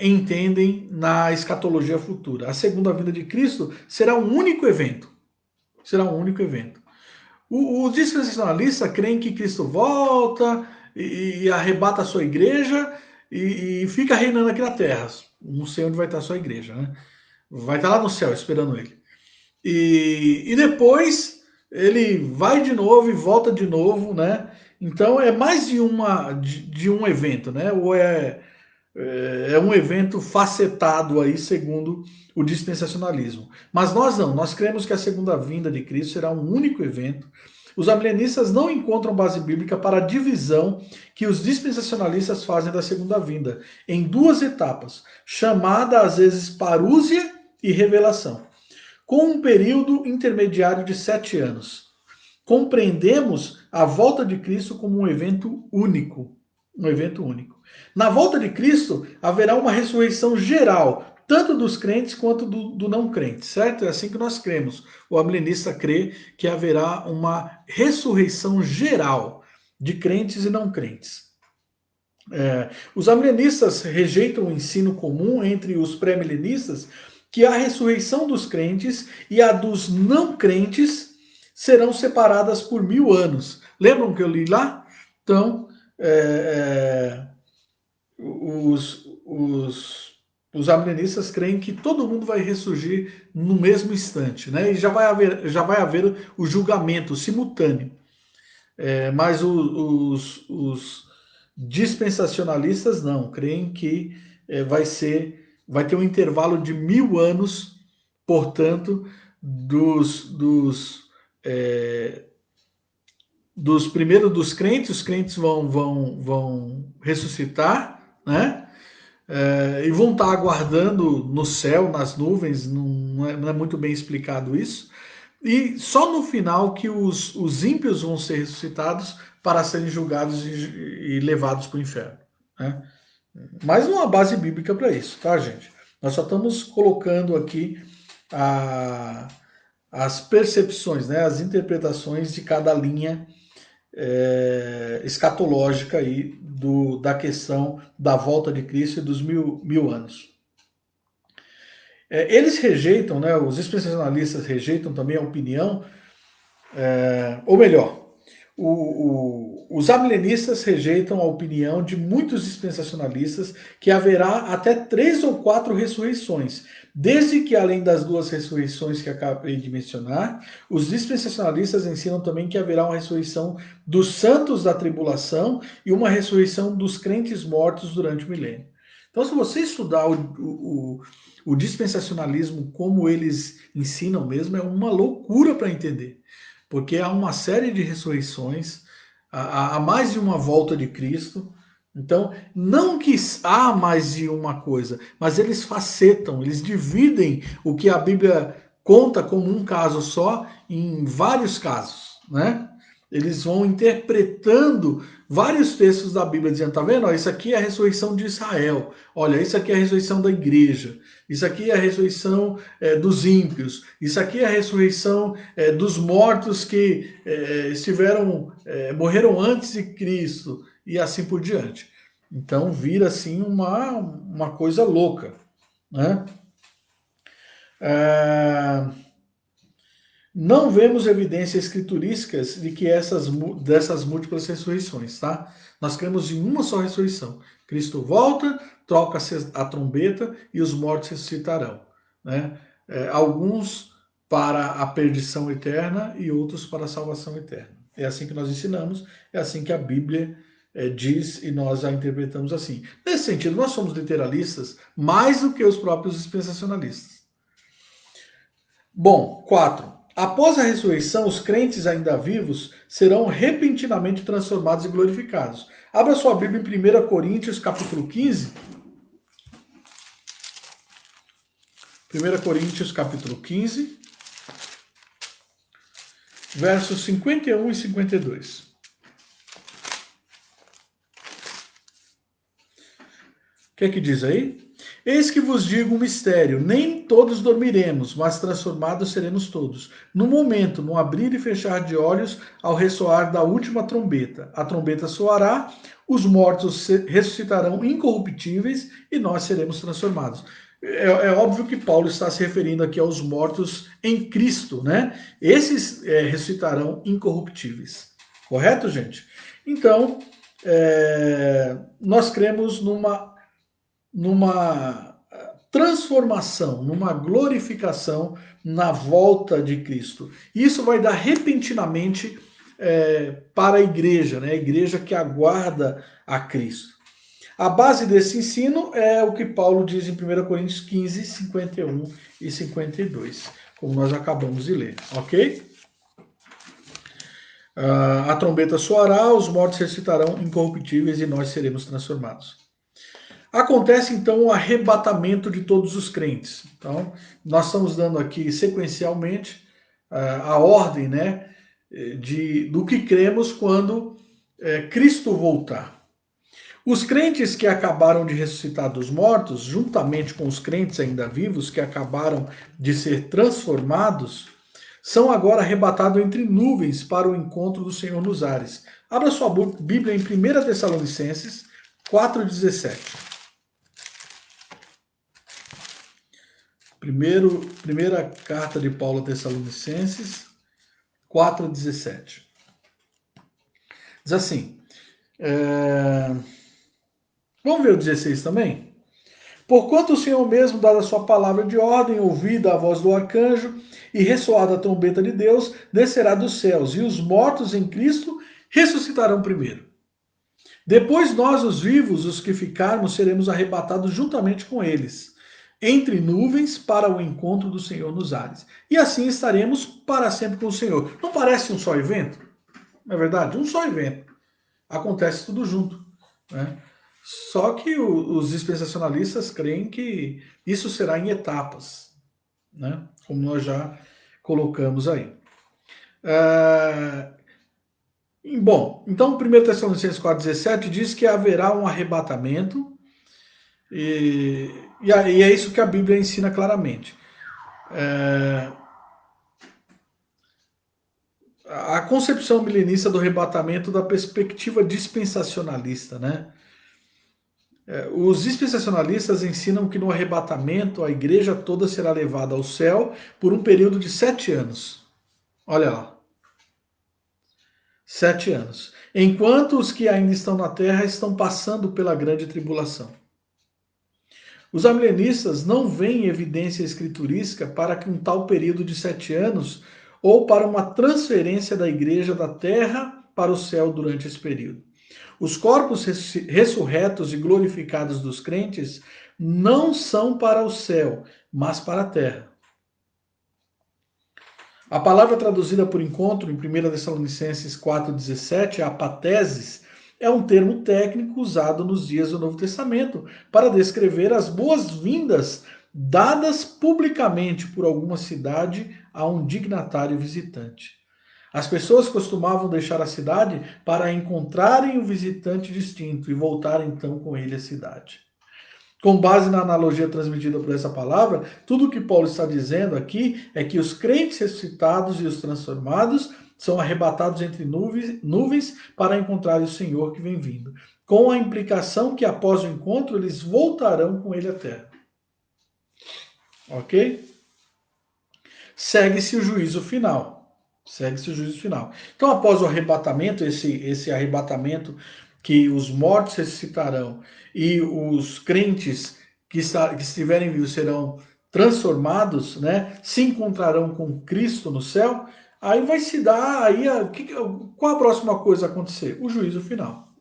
entendem na escatologia futura. A segunda vinda de Cristo será um único evento. Será um único evento. Os dispensacionalistas creem que Cristo volta e arrebata a sua igreja e fica reinando aqui na Terra. Não sei onde vai estar a sua igreja, né? Vai estar lá no céu esperando ele. E depois ele vai de novo e volta de novo, né? Então é mais de um evento, né? Ou é um evento facetado aí, segundo o dispensacionalismo. Mas nós não, nós cremos que a segunda vinda de Cristo será um único evento. Os amilenistas não encontram base bíblica para a divisão que os dispensacionalistas fazem da segunda vinda, em duas etapas, chamada às vezes parúzia e revelação, com um período intermediário de 7 anos. Compreendemos a volta de Cristo como um evento único. Um evento único. Na volta de Cristo, haverá uma ressurreição geral, tanto dos crentes quanto do não crente, certo? É assim que nós cremos. O amilenista crê que haverá uma ressurreição geral de crentes e não crentes. Os amilenistas rejeitam o ensino comum entre os pré-milenistas que a ressurreição dos crentes e a dos não crentes serão separadas por 1000 anos. Lembram que eu li lá? Então, os amilenistas creem que todo mundo vai ressurgir no mesmo instante, né? E já vai haver o julgamento simultâneo. Mas os dispensacionalistas não, creem que vai ter um intervalo de 1000 anos, portanto, dos primeiros dos crentes, os crentes vão ressuscitar, né? E vão estar aguardando no céu, nas nuvens, não é muito bem explicado isso. E só no final que os ímpios vão ser ressuscitados para serem julgados e levados para o inferno. Né? Mas não há base bíblica para isso, tá, gente? Nós só estamos colocando aqui as percepções, né, as interpretações de cada linha escatológica aí da questão da volta de Cristo e dos mil anos. Eles rejeitam, né, os dispensacionalistas rejeitam também a opinião, ou melhor, os amilenistas rejeitam a opinião de muitos dispensacionalistas que haverá até 3 ou 4 ressurreições, desde que, além das 2 ressurreições que acabei de mencionar, os dispensacionalistas ensinam também que haverá uma ressurreição dos santos da tribulação e uma ressurreição dos crentes mortos durante o milênio. Então, se você estudar o dispensacionalismo como eles ensinam mesmo, é uma loucura para entender. Porque há uma série de ressurreições, há mais de uma volta de Cristo. Então, não que há mais de uma coisa, mas eles facetam, eles dividem o que a Bíblia conta como um caso só em vários casos, né? Eles vão interpretando vários textos da Bíblia, dizendo, tá vendo? Isso aqui é a ressurreição de Israel. Olha, isso aqui é a ressurreição da igreja. Isso aqui é a ressurreição dos ímpios. Isso aqui é a ressurreição dos mortos que morreram antes de Cristo. E assim por diante. Então vira assim uma coisa louca, né? Não vemos evidências escriturísticas de que dessas múltiplas ressurreições, tá? Nós cremos em uma só ressurreição. Cristo volta, troca-se a trombeta e os mortos ressuscitarão, né? Alguns para a perdição eterna e outros para a salvação eterna. É assim que nós ensinamos, é assim que a Bíblia diz e nós a interpretamos assim. Nesse sentido, nós somos literalistas mais do que os próprios dispensacionalistas. Bom, 4. Após a ressurreição, os crentes ainda vivos serão repentinamente transformados e glorificados. Abra sua Bíblia em 1 Coríntios, capítulo 15. 1 Coríntios, capítulo 15, versos 51 e 52. O que é que diz aí? Eis que vos digo um mistério, nem todos dormiremos, mas transformados seremos todos. No momento, no abrir e fechar de olhos, ao ressoar da última trombeta. A trombeta soará, os mortos ressuscitarão incorruptíveis e nós seremos transformados. É óbvio que Paulo está se referindo aqui aos mortos em Cristo, né? Esses ressuscitarão incorruptíveis. Correto, gente? Então, nós cremos numa transformação, numa glorificação na volta de Cristo. Isso vai dar repentinamente para a igreja, né? A igreja que aguarda a Cristo. A base desse ensino é o que Paulo diz em 1 Coríntios 15, 51 e 52, como nós acabamos de ler, ok? A trombeta soará, os mortos ressuscitarão incorruptíveis e nós seremos transformados. Acontece então o arrebatamento de todos os crentes. Então, nós estamos dando aqui sequencialmente a ordem, né, do que cremos quando Cristo voltar. Os crentes que acabaram de ressuscitar dos mortos, juntamente com os crentes ainda vivos que acabaram de ser transformados, são agora arrebatados entre nuvens para o encontro do Senhor nos ares. Abra sua Bíblia em 1 Tessalonicenses 4,17. Primeira carta de Paulo a Tessalonicenses 4,17. Diz assim, vamos ver o 16 também? Porquanto o Senhor mesmo, dada a sua palavra de ordem, ouvida a voz do arcanjo e ressoada a trombeta de Deus, descerá dos céus, e os mortos em Cristo ressuscitarão primeiro. Depois nós, os vivos, os que ficarmos, seremos arrebatados juntamente com eles, entre nuvens para o encontro do Senhor nos ares. E assim estaremos para sempre com o Senhor. Não parece um só evento? Não é verdade? Um só evento. Acontece tudo junto, né? Só que os dispensacionalistas creem que isso será em etapas, né? Como nós já colocamos aí. Bom, então 1 Tessalonicenses 4,17 diz que haverá um arrebatamento, e é isso que a Bíblia ensina claramente. A concepção milenista do arrebatamento da perspectiva dispensacionalista, né? Os dispensacionalistas ensinam que no arrebatamento a igreja toda será levada ao céu por um período de 7 anos. Olha lá. 7 anos. Enquanto os que ainda estão na terra estão passando pela grande tribulação. Os amilenistas não veem evidência escriturística para que um tal período de 7 anos ou para uma transferência da igreja da terra para o céu durante esse período. Os corpos ressurretos e glorificados dos crentes não são para o céu, mas para a terra. A palavra traduzida por encontro em 1 Tessalonicenses 4,17, apateses, é um termo técnico usado nos dias do Novo Testamento para descrever as boas-vindas dadas publicamente por alguma cidade a um dignatário visitante. As pessoas costumavam deixar a cidade para encontrarem o visitante distinto e voltar então com ele à cidade. Com base na analogia transmitida por essa palavra, tudo o que Paulo está dizendo aqui é que os crentes ressuscitados e os transformados são arrebatados entre nuvens para encontrar o Senhor que vem vindo, com a implicação que após o encontro eles voltarão com ele à terra. Ok? Segue-se o juízo final. Segue-se o juízo final. Então, após o arrebatamento, esse arrebatamento que os mortos ressuscitarão e os crentes que estiverem vivos serão transformados, né, se encontrarão com Cristo no céu, aí vai se dar, qual a próxima coisa a acontecer? O juízo final.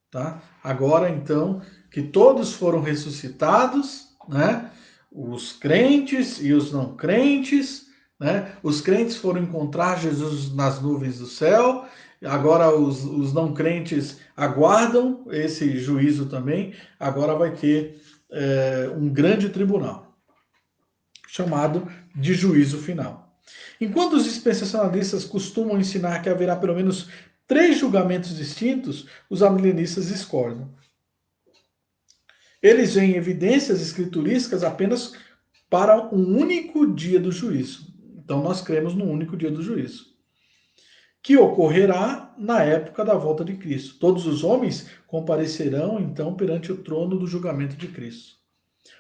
Tá? Agora, então, que todos foram ressuscitados, né, os crentes e os não crentes, né? Os crentes foram encontrar Jesus nas nuvens do céu, agora os não crentes aguardam esse juízo também, agora vai ter um grande tribunal, chamado de juízo final. Enquanto os dispensacionalistas costumam ensinar que haverá pelo menos 3 julgamentos distintos, os amilenistas discordam. Eles veem evidências escriturísticas apenas para um único dia do juízo. Então nós cremos no único dia do juízo, que ocorrerá na época da volta de Cristo. Todos os homens comparecerão então perante o trono do julgamento de Cristo.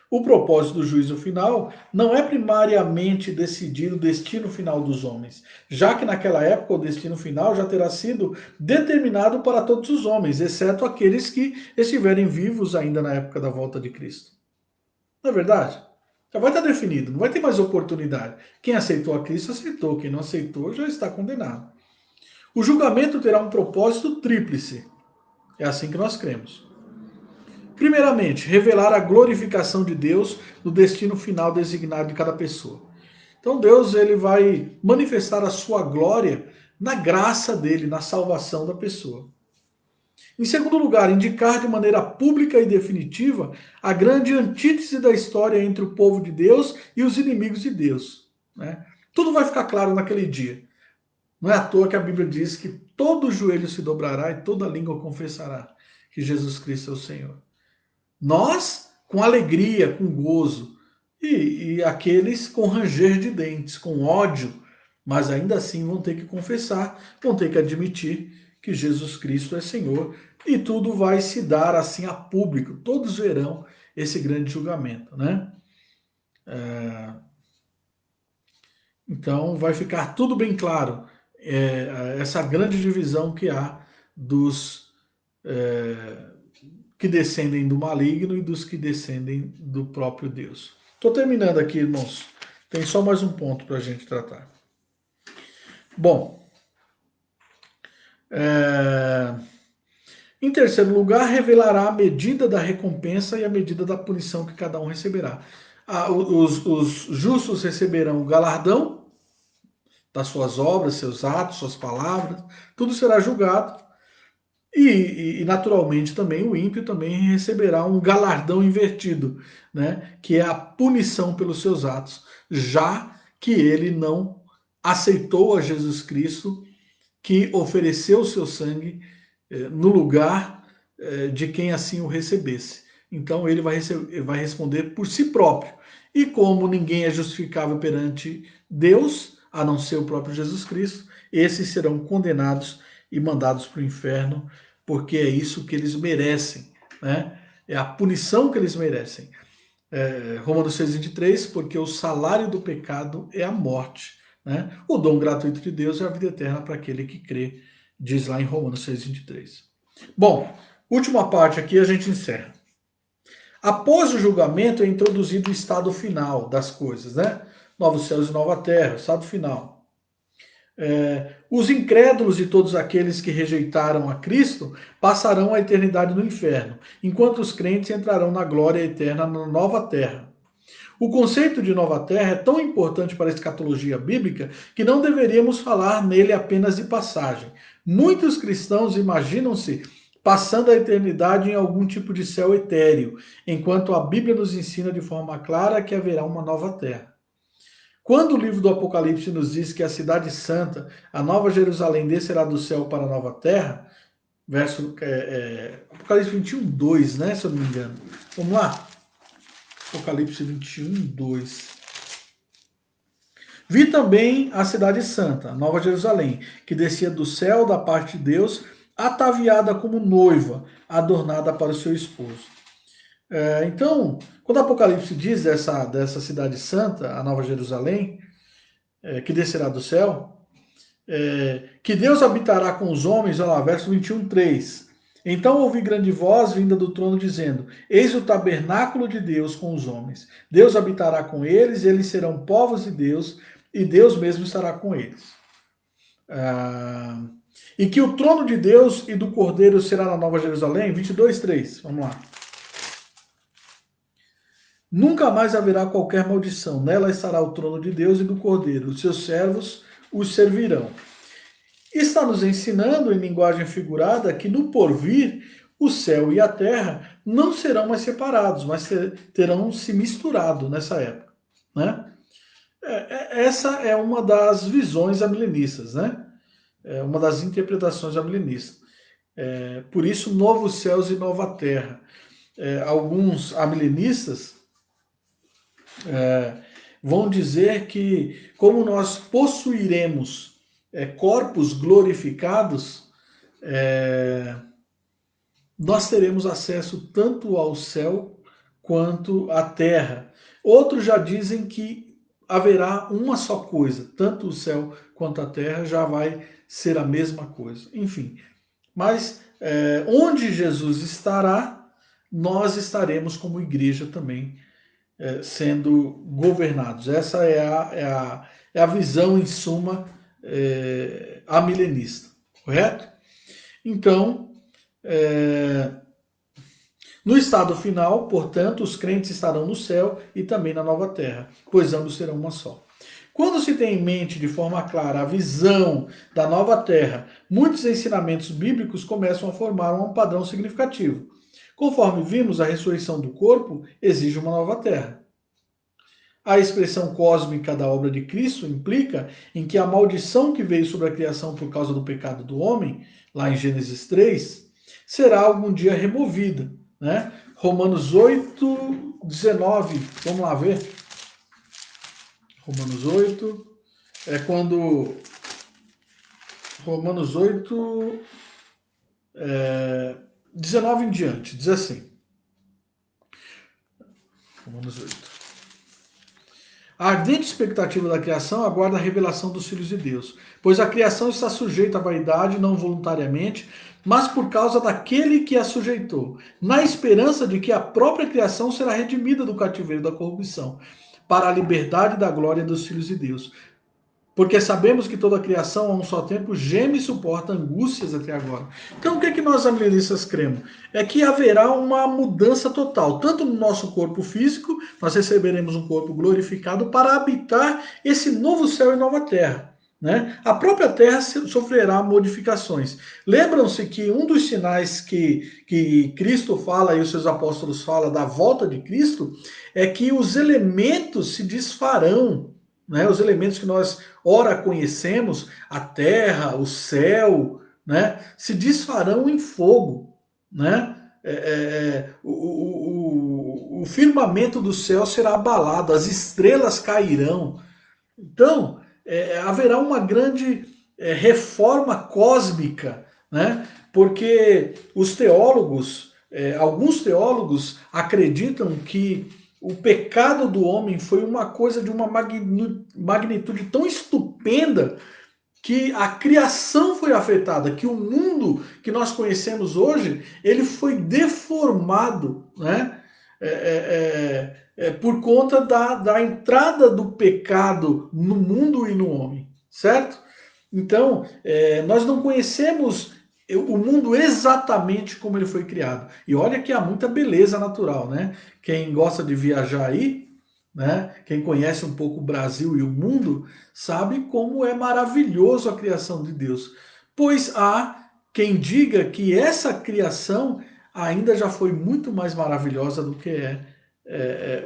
O propósito do juízo final não é primariamente decidir o destino final dos homens, já que naquela época o destino final já terá sido determinado para todos os homens, exceto aqueles que estiverem vivos ainda na época da volta de Cristo. Não é verdade? Já vai estar definido, não vai ter mais oportunidade. Quem aceitou a Cristo, aceitou. Quem não aceitou, já está condenado. O julgamento terá um propósito tríplice. É assim que nós cremos. Primeiramente, revelar a glorificação de Deus no destino final designado de cada pessoa. Então Deus ele vai manifestar a sua glória na graça dele, na salvação da pessoa. Em segundo lugar, indicar de maneira pública e definitiva a grande antítese da história entre o povo de Deus e os inimigos de Deus, né? Tudo vai ficar claro naquele dia. Não é à toa que a Bíblia diz que todo joelho se dobrará e toda língua confessará que Jesus Cristo é o Senhor. Nós, com alegria, com gozo, e aqueles com ranger de dentes, com ódio, mas ainda assim vão ter que confessar, vão ter que admitir que Jesus Cristo é Senhor, e tudo vai se dar assim a público, todos verão esse grande julgamento, né? Então vai ficar tudo bem claro, essa grande divisão que há dos que descendem do maligno e dos que descendem do próprio Deus. Estou terminando aqui, irmãos. Tem só mais um ponto para a gente tratar. Bom, em terceiro lugar, revelará a medida da recompensa e a medida da punição que cada um receberá. Os justos receberão o galardão das suas obras, seus atos, suas palavras, tudo será julgado. E naturalmente também o ímpio também receberá um galardão invertido, né? Que é a punição pelos seus atos, já que ele não aceitou a Jesus Cristo, que ofereceu o seu sangue no lugar de quem assim o recebesse. Então ele vai responder por si próprio. E como ninguém é justificável perante Deus, a não ser o próprio Jesus Cristo, esses serão condenados e mandados para o inferno, porque é isso que eles merecem, né? É a punição que eles merecem. Romanos 6,23, porque o salário do pecado é a morte, né? O dom gratuito de Deus é a vida eterna para aquele que crê, diz lá em Romanos 6,23. Bom, última parte aqui a gente encerra. Após o julgamento é introduzido o estado final das coisas, né? Novos céus e nova terra, estado final. Os incrédulos e todos aqueles que rejeitaram a Cristo passarão a eternidade no inferno, enquanto os crentes entrarão na glória eterna na nova terra. O conceito de nova terra é tão importante para a escatologia bíblica que não deveríamos falar nele apenas de passagem. Muitos cristãos imaginam-se passando a eternidade em algum tipo de céu etéreo, enquanto a Bíblia nos ensina de forma clara que haverá uma nova terra. Quando o livro do Apocalipse nos diz que a cidade santa, a nova Jerusalém, descerá do céu para a nova terra, verso Apocalipse 21, 2, né, se eu não me engano. Vamos lá? Apocalipse 21, 2. Vi também a cidade santa, a nova Jerusalém, que descia do céu da parte de Deus, ataviada como noiva, adornada para o seu esposo. Então, quando o Apocalipse diz dessa cidade santa, a nova Jerusalém, que descerá do céu, que Deus habitará com os homens, olha lá, verso 21, 3. Então ouvi grande voz vinda do trono dizendo: Eis o tabernáculo de Deus com os homens. Deus habitará com eles, eles serão povos de Deus, e Deus mesmo estará com eles. E que o trono de Deus e do Cordeiro será na Nova Jerusalém, 22, 3. Vamos lá. Nunca mais haverá qualquer maldição. Nela estará o trono de Deus e do Cordeiro. Os seus servos os servirão. Está nos ensinando, em linguagem figurada, que no porvir o céu e a terra não serão mais separados, mas terão se misturado nessa época, né? Essa é uma das visões amilenistas, né? É uma das interpretações amilenistas. Por isso, novos céus e nova terra. Alguns amilenistas vão dizer que, como nós possuiremos corpos glorificados, nós teremos acesso tanto ao céu quanto à terra. Outros já dizem que haverá uma só coisa, tanto o céu quanto a terra já vai ser a mesma coisa. Enfim, mas onde Jesus estará, nós estaremos como igreja também sendo governados. Essa é a visão, em suma, amilenista, correto? Então, no estado final, portanto, os crentes estarão no céu e também na nova terra, pois ambos serão uma só. Quando se tem em mente de forma clara a visão da nova terra, muitos ensinamentos bíblicos começam a formar um padrão significativo. Conforme vimos, a ressurreição do corpo exige uma nova terra. A expressão cósmica da obra de Cristo implica em que a maldição que veio sobre a criação por causa do pecado do homem, lá em Gênesis 3, será algum dia removida, né? Romanos 8, 19. Vamos lá ver. Romanos 8 é quando. Romanos 8, 19 em diante, diz assim. Romanos 8. A ardente expectativa da criação aguarda a revelação dos filhos de Deus, pois a criação está sujeita à vaidade não voluntariamente, mas por causa daquele que a sujeitou, na esperança de que a própria criação será redimida do cativeiro da corrupção, para a liberdade da glória dos filhos de Deus. Porque sabemos que toda a criação, a um só tempo, geme e suporta angústias até agora. Então, o que é que nós amilenistas cremos? É que haverá uma mudança total. Tanto no nosso corpo físico, nós receberemos um corpo glorificado para habitar esse novo céu e nova terra. Né? A própria terra sofrerá modificações. Lembram-se que um dos sinais que Cristo fala e os seus apóstolos falam da volta de Cristo é que os elementos se desfarão. Né, os elementos que nós ora conhecemos, a terra, o céu, né, se desfarão em fogo. Né? O firmamento do céu será abalado, as estrelas cairão. Então, haverá uma grande reforma cósmica, né? Porque os teólogos, alguns teólogos acreditam que o pecado do homem foi uma coisa de uma magnitude tão estupenda que a criação foi afetada, que o mundo que nós conhecemos hoje, ele foi deformado, né? Por conta da entrada do pecado no mundo e no homem, certo? Então, nós não conhecemos o mundo exatamente como ele foi criado. E olha que há muita beleza natural, né? Quem gosta de viajar aí, né? Quem conhece um pouco o Brasil e o mundo, sabe como é maravilhoso a criação de Deus. Pois há quem diga que essa criação ainda já foi muito mais maravilhosa do que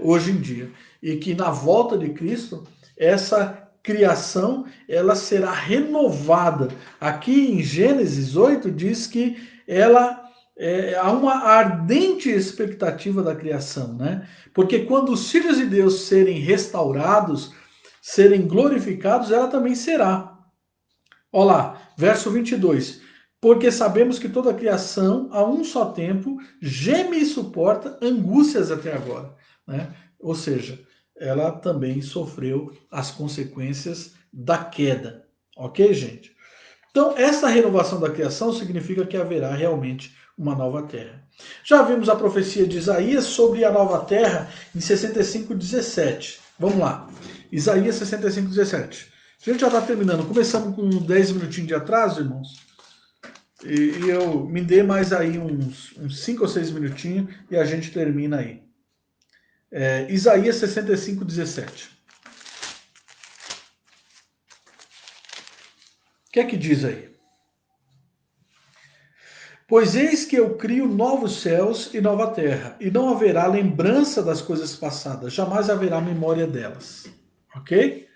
hoje em dia. E que na volta de Cristo, essa criação ela será renovada. Aqui em Gênesis 8 diz que há uma ardente expectativa da criação, né? Porque quando os filhos de Deus serem restaurados, serem glorificados, ela também será. Olha lá, verso 22. Porque sabemos que toda a criação, a um só tempo, geme e suporta angústias até agora, né? Ou seja, ela também sofreu as consequências da queda. Ok, gente? Então, essa renovação da criação significa que haverá realmente uma nova terra. Já vimos a profecia de Isaías sobre a nova terra em 65:17. Vamos lá. Isaías 65:17. A gente já está terminando. Começamos com 10 minutinhos de atraso, irmãos. E eu me dê mais aí uns 5 ou 6 minutinhos e a gente termina aí. Isaías 65, 17. O que é que diz aí? Pois eis que eu crio novos céus e nova terra, e não haverá lembrança das coisas passadas, jamais haverá memória delas. Ok?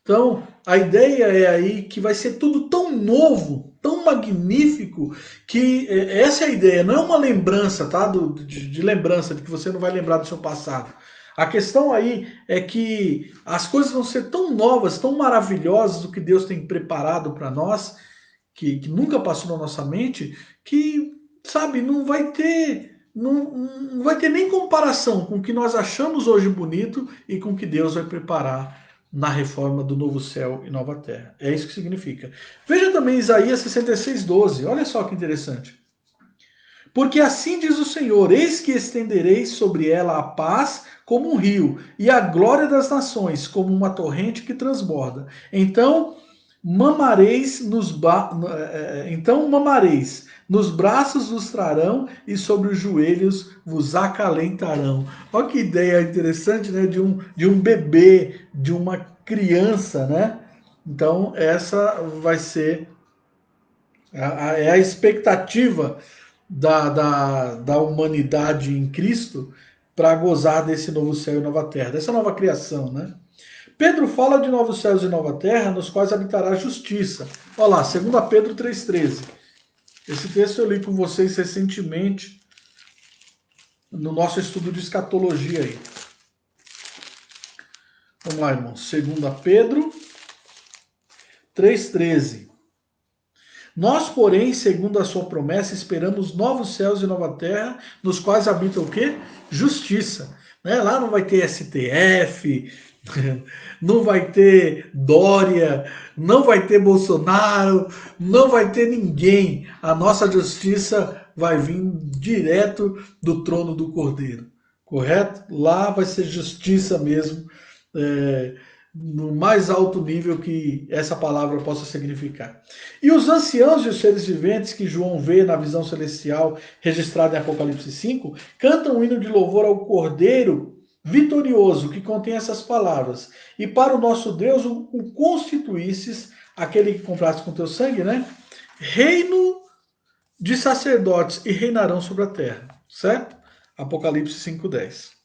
Então, a ideia é aí que vai ser tudo tão novo, tão magnífico, que essa é a ideia, não é uma lembrança, tá? De lembrança, de que você não vai lembrar do seu passado. A questão aí é que as coisas vão ser tão novas, tão maravilhosas, o que Deus tem preparado para nós, que nunca passou na nossa mente, que, sabe, não vai ter nem comparação com o que nós achamos hoje bonito e com o que Deus vai preparar na reforma do novo céu e nova terra. É isso que significa. Veja também Isaías 66, 12. Olha só que interessante. Porque assim diz o Senhor: eis que estenderei sobre ela a paz como um rio, e a glória das nações como uma torrente que transborda. Então mamareis, nos braços vos trarão e sobre os joelhos vos acalentarão. Olha que ideia interessante, né? De um bebê, de uma criança, né? Então essa vai ser a expectativa da humanidade em Cristo para gozar desse novo céu e nova terra, dessa nova criação, né? Pedro fala de novos céus e nova terra, nos quais habitará a justiça. Olha lá, 2 Pedro 3,13. Esse texto eu li com vocês recentemente no nosso estudo de escatologia aí. Vamos lá, irmãos. 2 Pedro 3,13. Nós, porém, segundo a sua promessa, esperamos novos céus e nova terra, nos quais habita o quê? Justiça. Né? Lá não vai ter STF, não vai ter Dória, não vai ter Bolsonaro, não vai ter ninguém. A nossa justiça vai vir direto do trono do Cordeiro, correto? Lá vai ser justiça mesmo, no mais alto nível que essa palavra possa significar. E os anciãos e os seres viventes que João vê na visão celestial registrada em Apocalipse 5, cantam um hino de louvor ao Cordeiro vitorioso, que contém essas palavras: e para o nosso Deus o constituísses, aquele que compraste com teu sangue, né? Reino de sacerdotes, e reinarão sobre a terra. Certo? Apocalipse 5:10.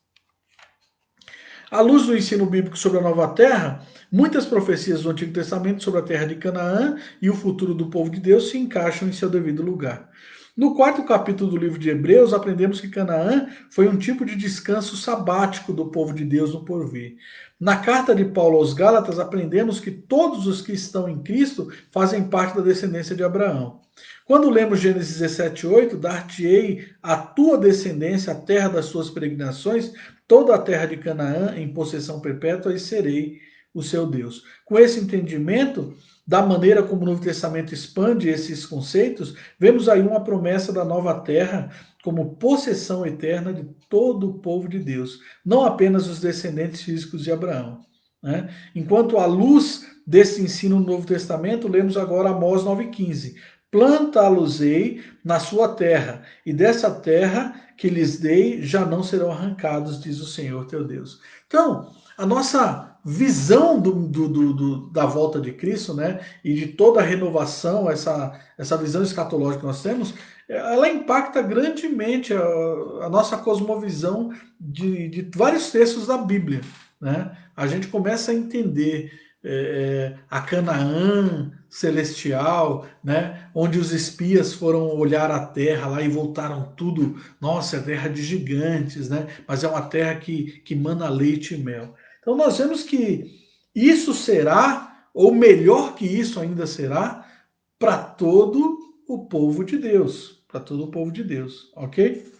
À luz do ensino bíblico sobre a nova terra, muitas profecias do Antigo Testamento sobre a terra de Canaã e o futuro do povo de Deus se encaixam em seu devido lugar. No 4º capítulo do livro de Hebreus, aprendemos que Canaã foi um tipo de descanso sabático do povo de Deus no porvir. Na carta de Paulo aos Gálatas, aprendemos que todos os que estão em Cristo fazem parte da descendência de Abraão. Quando lemos Gênesis 17:8, dar-te-ei a tua descendência a terra das suas peregrinações, toda a terra de Canaã em possessão perpétua, e serei o seu Deus. Com esse entendimento, da maneira como o Novo Testamento expande esses conceitos, vemos aí uma promessa da nova terra como possessão eterna de todo o povo de Deus, não apenas os descendentes físicos de Abraão. Né? Enquanto à luz desse ensino no Novo Testamento, lemos agora Amós 9,15. Plantá-los-ei na sua terra, e dessa terra que lhes dei já não serão arrancados, diz o Senhor teu Deus. Então, a nossa visão da volta de Cristo, né, e de toda a renovação, essa visão escatológica que nós temos, ela impacta grandemente a nossa cosmovisão de vários textos da Bíblia. Né? A gente começa a entender a Canaã celestial, né, onde os espias foram olhar a terra lá e voltaram tudo, nossa, é terra de gigantes, né, mas é uma terra que mana leite e mel. Então nós vemos que isso será, ou melhor que isso ainda será, para todo o povo de Deus, para todo o povo de Deus, ok?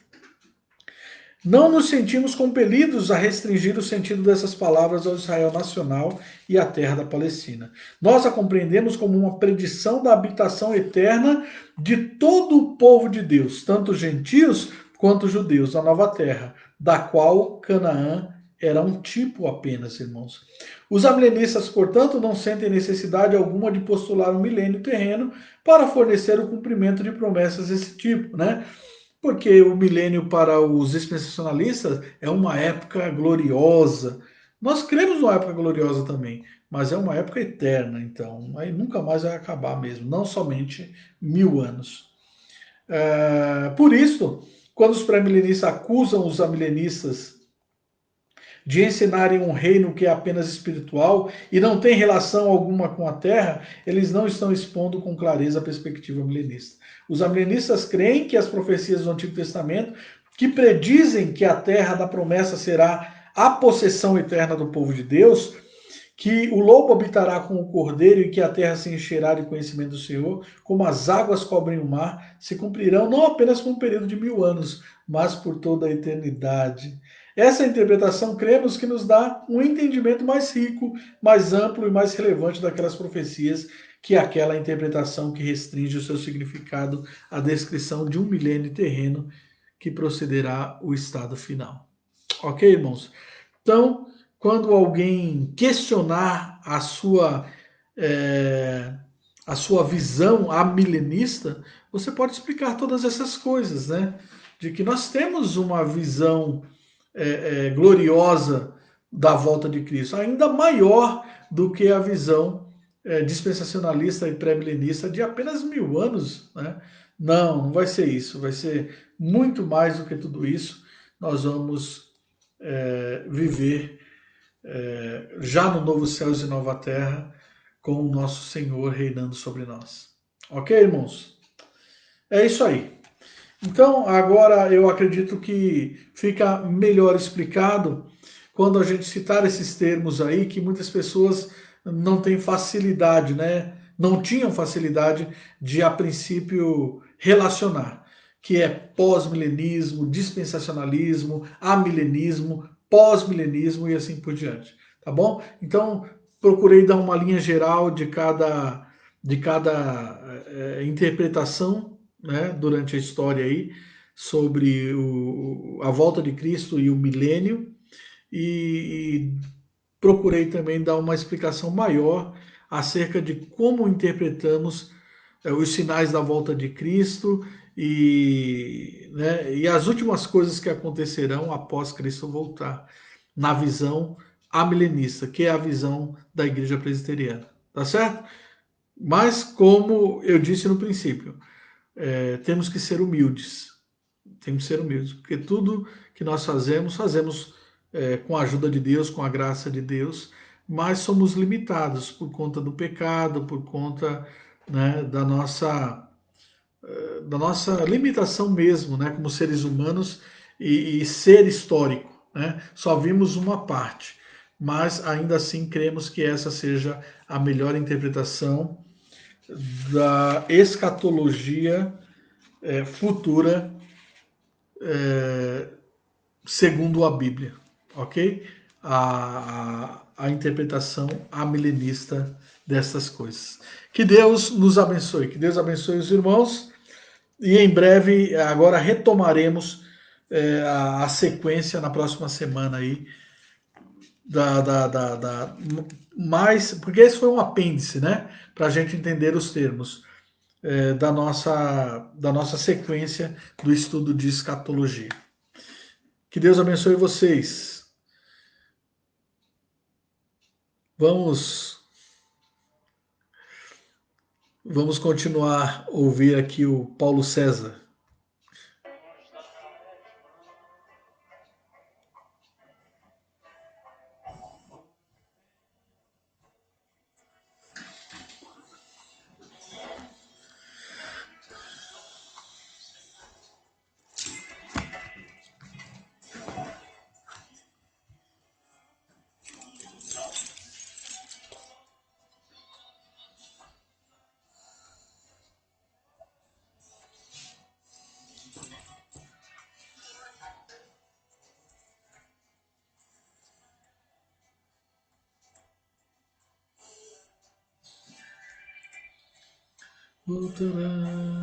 Não nos sentimos compelidos a restringir o sentido dessas palavras ao Israel nacional e à terra da Palestina. Nós a compreendemos como uma predição da habitação eterna de todo o povo de Deus, tanto gentios quanto judeus, na nova terra, da qual Canaã era um tipo apenas, irmãos. Os amilenistas, portanto, não sentem necessidade alguma de postular um milênio terreno para fornecer o cumprimento de promessas desse tipo, né? Porque o milênio para os dispensacionalistas é uma época gloriosa. Nós cremos numa época gloriosa também, mas é uma época eterna, então. Aí nunca mais vai acabar mesmo, não somente 1000 anos. Por isso, quando os pré-milenistas acusam os amilenistas de ensinarem um reino que é apenas espiritual e não tem relação alguma com a Terra, eles não estão expondo com clareza a perspectiva milenista. Os amilenistas creem que as profecias do Antigo Testamento, que predizem que a Terra da promessa será a possessão eterna do povo de Deus, que o lobo habitará com o cordeiro e que a terra se encherá de conhecimento do Senhor, como as águas cobrem o mar, se cumprirão não apenas por um período de 1000 anos, mas por toda a eternidade. Essa interpretação, cremos que nos dá um entendimento mais rico, mais amplo e mais relevante daquelas profecias que aquela interpretação que restringe o seu significado à descrição de um milênio terreno que procederá o estado final. Ok, irmãos? Então, quando alguém questionar é, a sua visão amilenista, você pode explicar todas essas coisas, né? De que nós temos uma visão gloriosa da volta de Cristo, ainda maior do que a visão dispensacionalista e pré-milenista de apenas 1000 anos, né? Não, não vai ser isso, vai ser muito mais do que tudo isso. Nós vamos viver já no novo céus e nova terra, com o nosso Senhor reinando sobre nós. Ok, irmãos? É isso aí. Então, agora eu acredito que fica melhor explicado quando a gente citar esses termos aí, que muitas pessoas não têm facilidade, né? Não tinham facilidade de, a princípio, relacionar, que é pós-milenismo, dispensacionalismo, amilenismo, pós-milenismo e assim por diante, tá bom? Então, procurei dar uma linha geral de cada interpretação, né, durante a história aí, sobre a volta de Cristo e o milênio, e procurei também dar uma explicação maior acerca de como interpretamos os sinais da volta de Cristo e as últimas coisas que acontecerão após Cristo voltar, na visão amilenista, que é a visão da Igreja Presbiteriana. Tá certo? Mas, como eu disse no princípio, temos que ser humildes. Temos que ser humildes, porque tudo que nós fazemos, fazemos com a ajuda de Deus, com a graça de Deus, mas somos limitados por conta do pecado, por conta, né, da nossa limitação mesmo, né, como seres humanos e ser histórico, né? Só vimos uma parte, mas ainda assim cremos que essa seja a melhor interpretação da escatologia futura segundo a Bíblia, ok? A interpretação amilenista dessas coisas. Que Deus nos abençoe, que Deus abençoe os irmãos e em breve agora retomaremos a sequência na próxima semana aí mais, porque esse foi um apêndice, né? Para a gente entender os termos da nossa sequência do estudo de escatologia. Que Deus abençoe vocês. Vamos, vamos continuar a ouvir aqui o Paulo César. Voltará.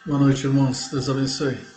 Boa noite, irmãos. Deus abençoe.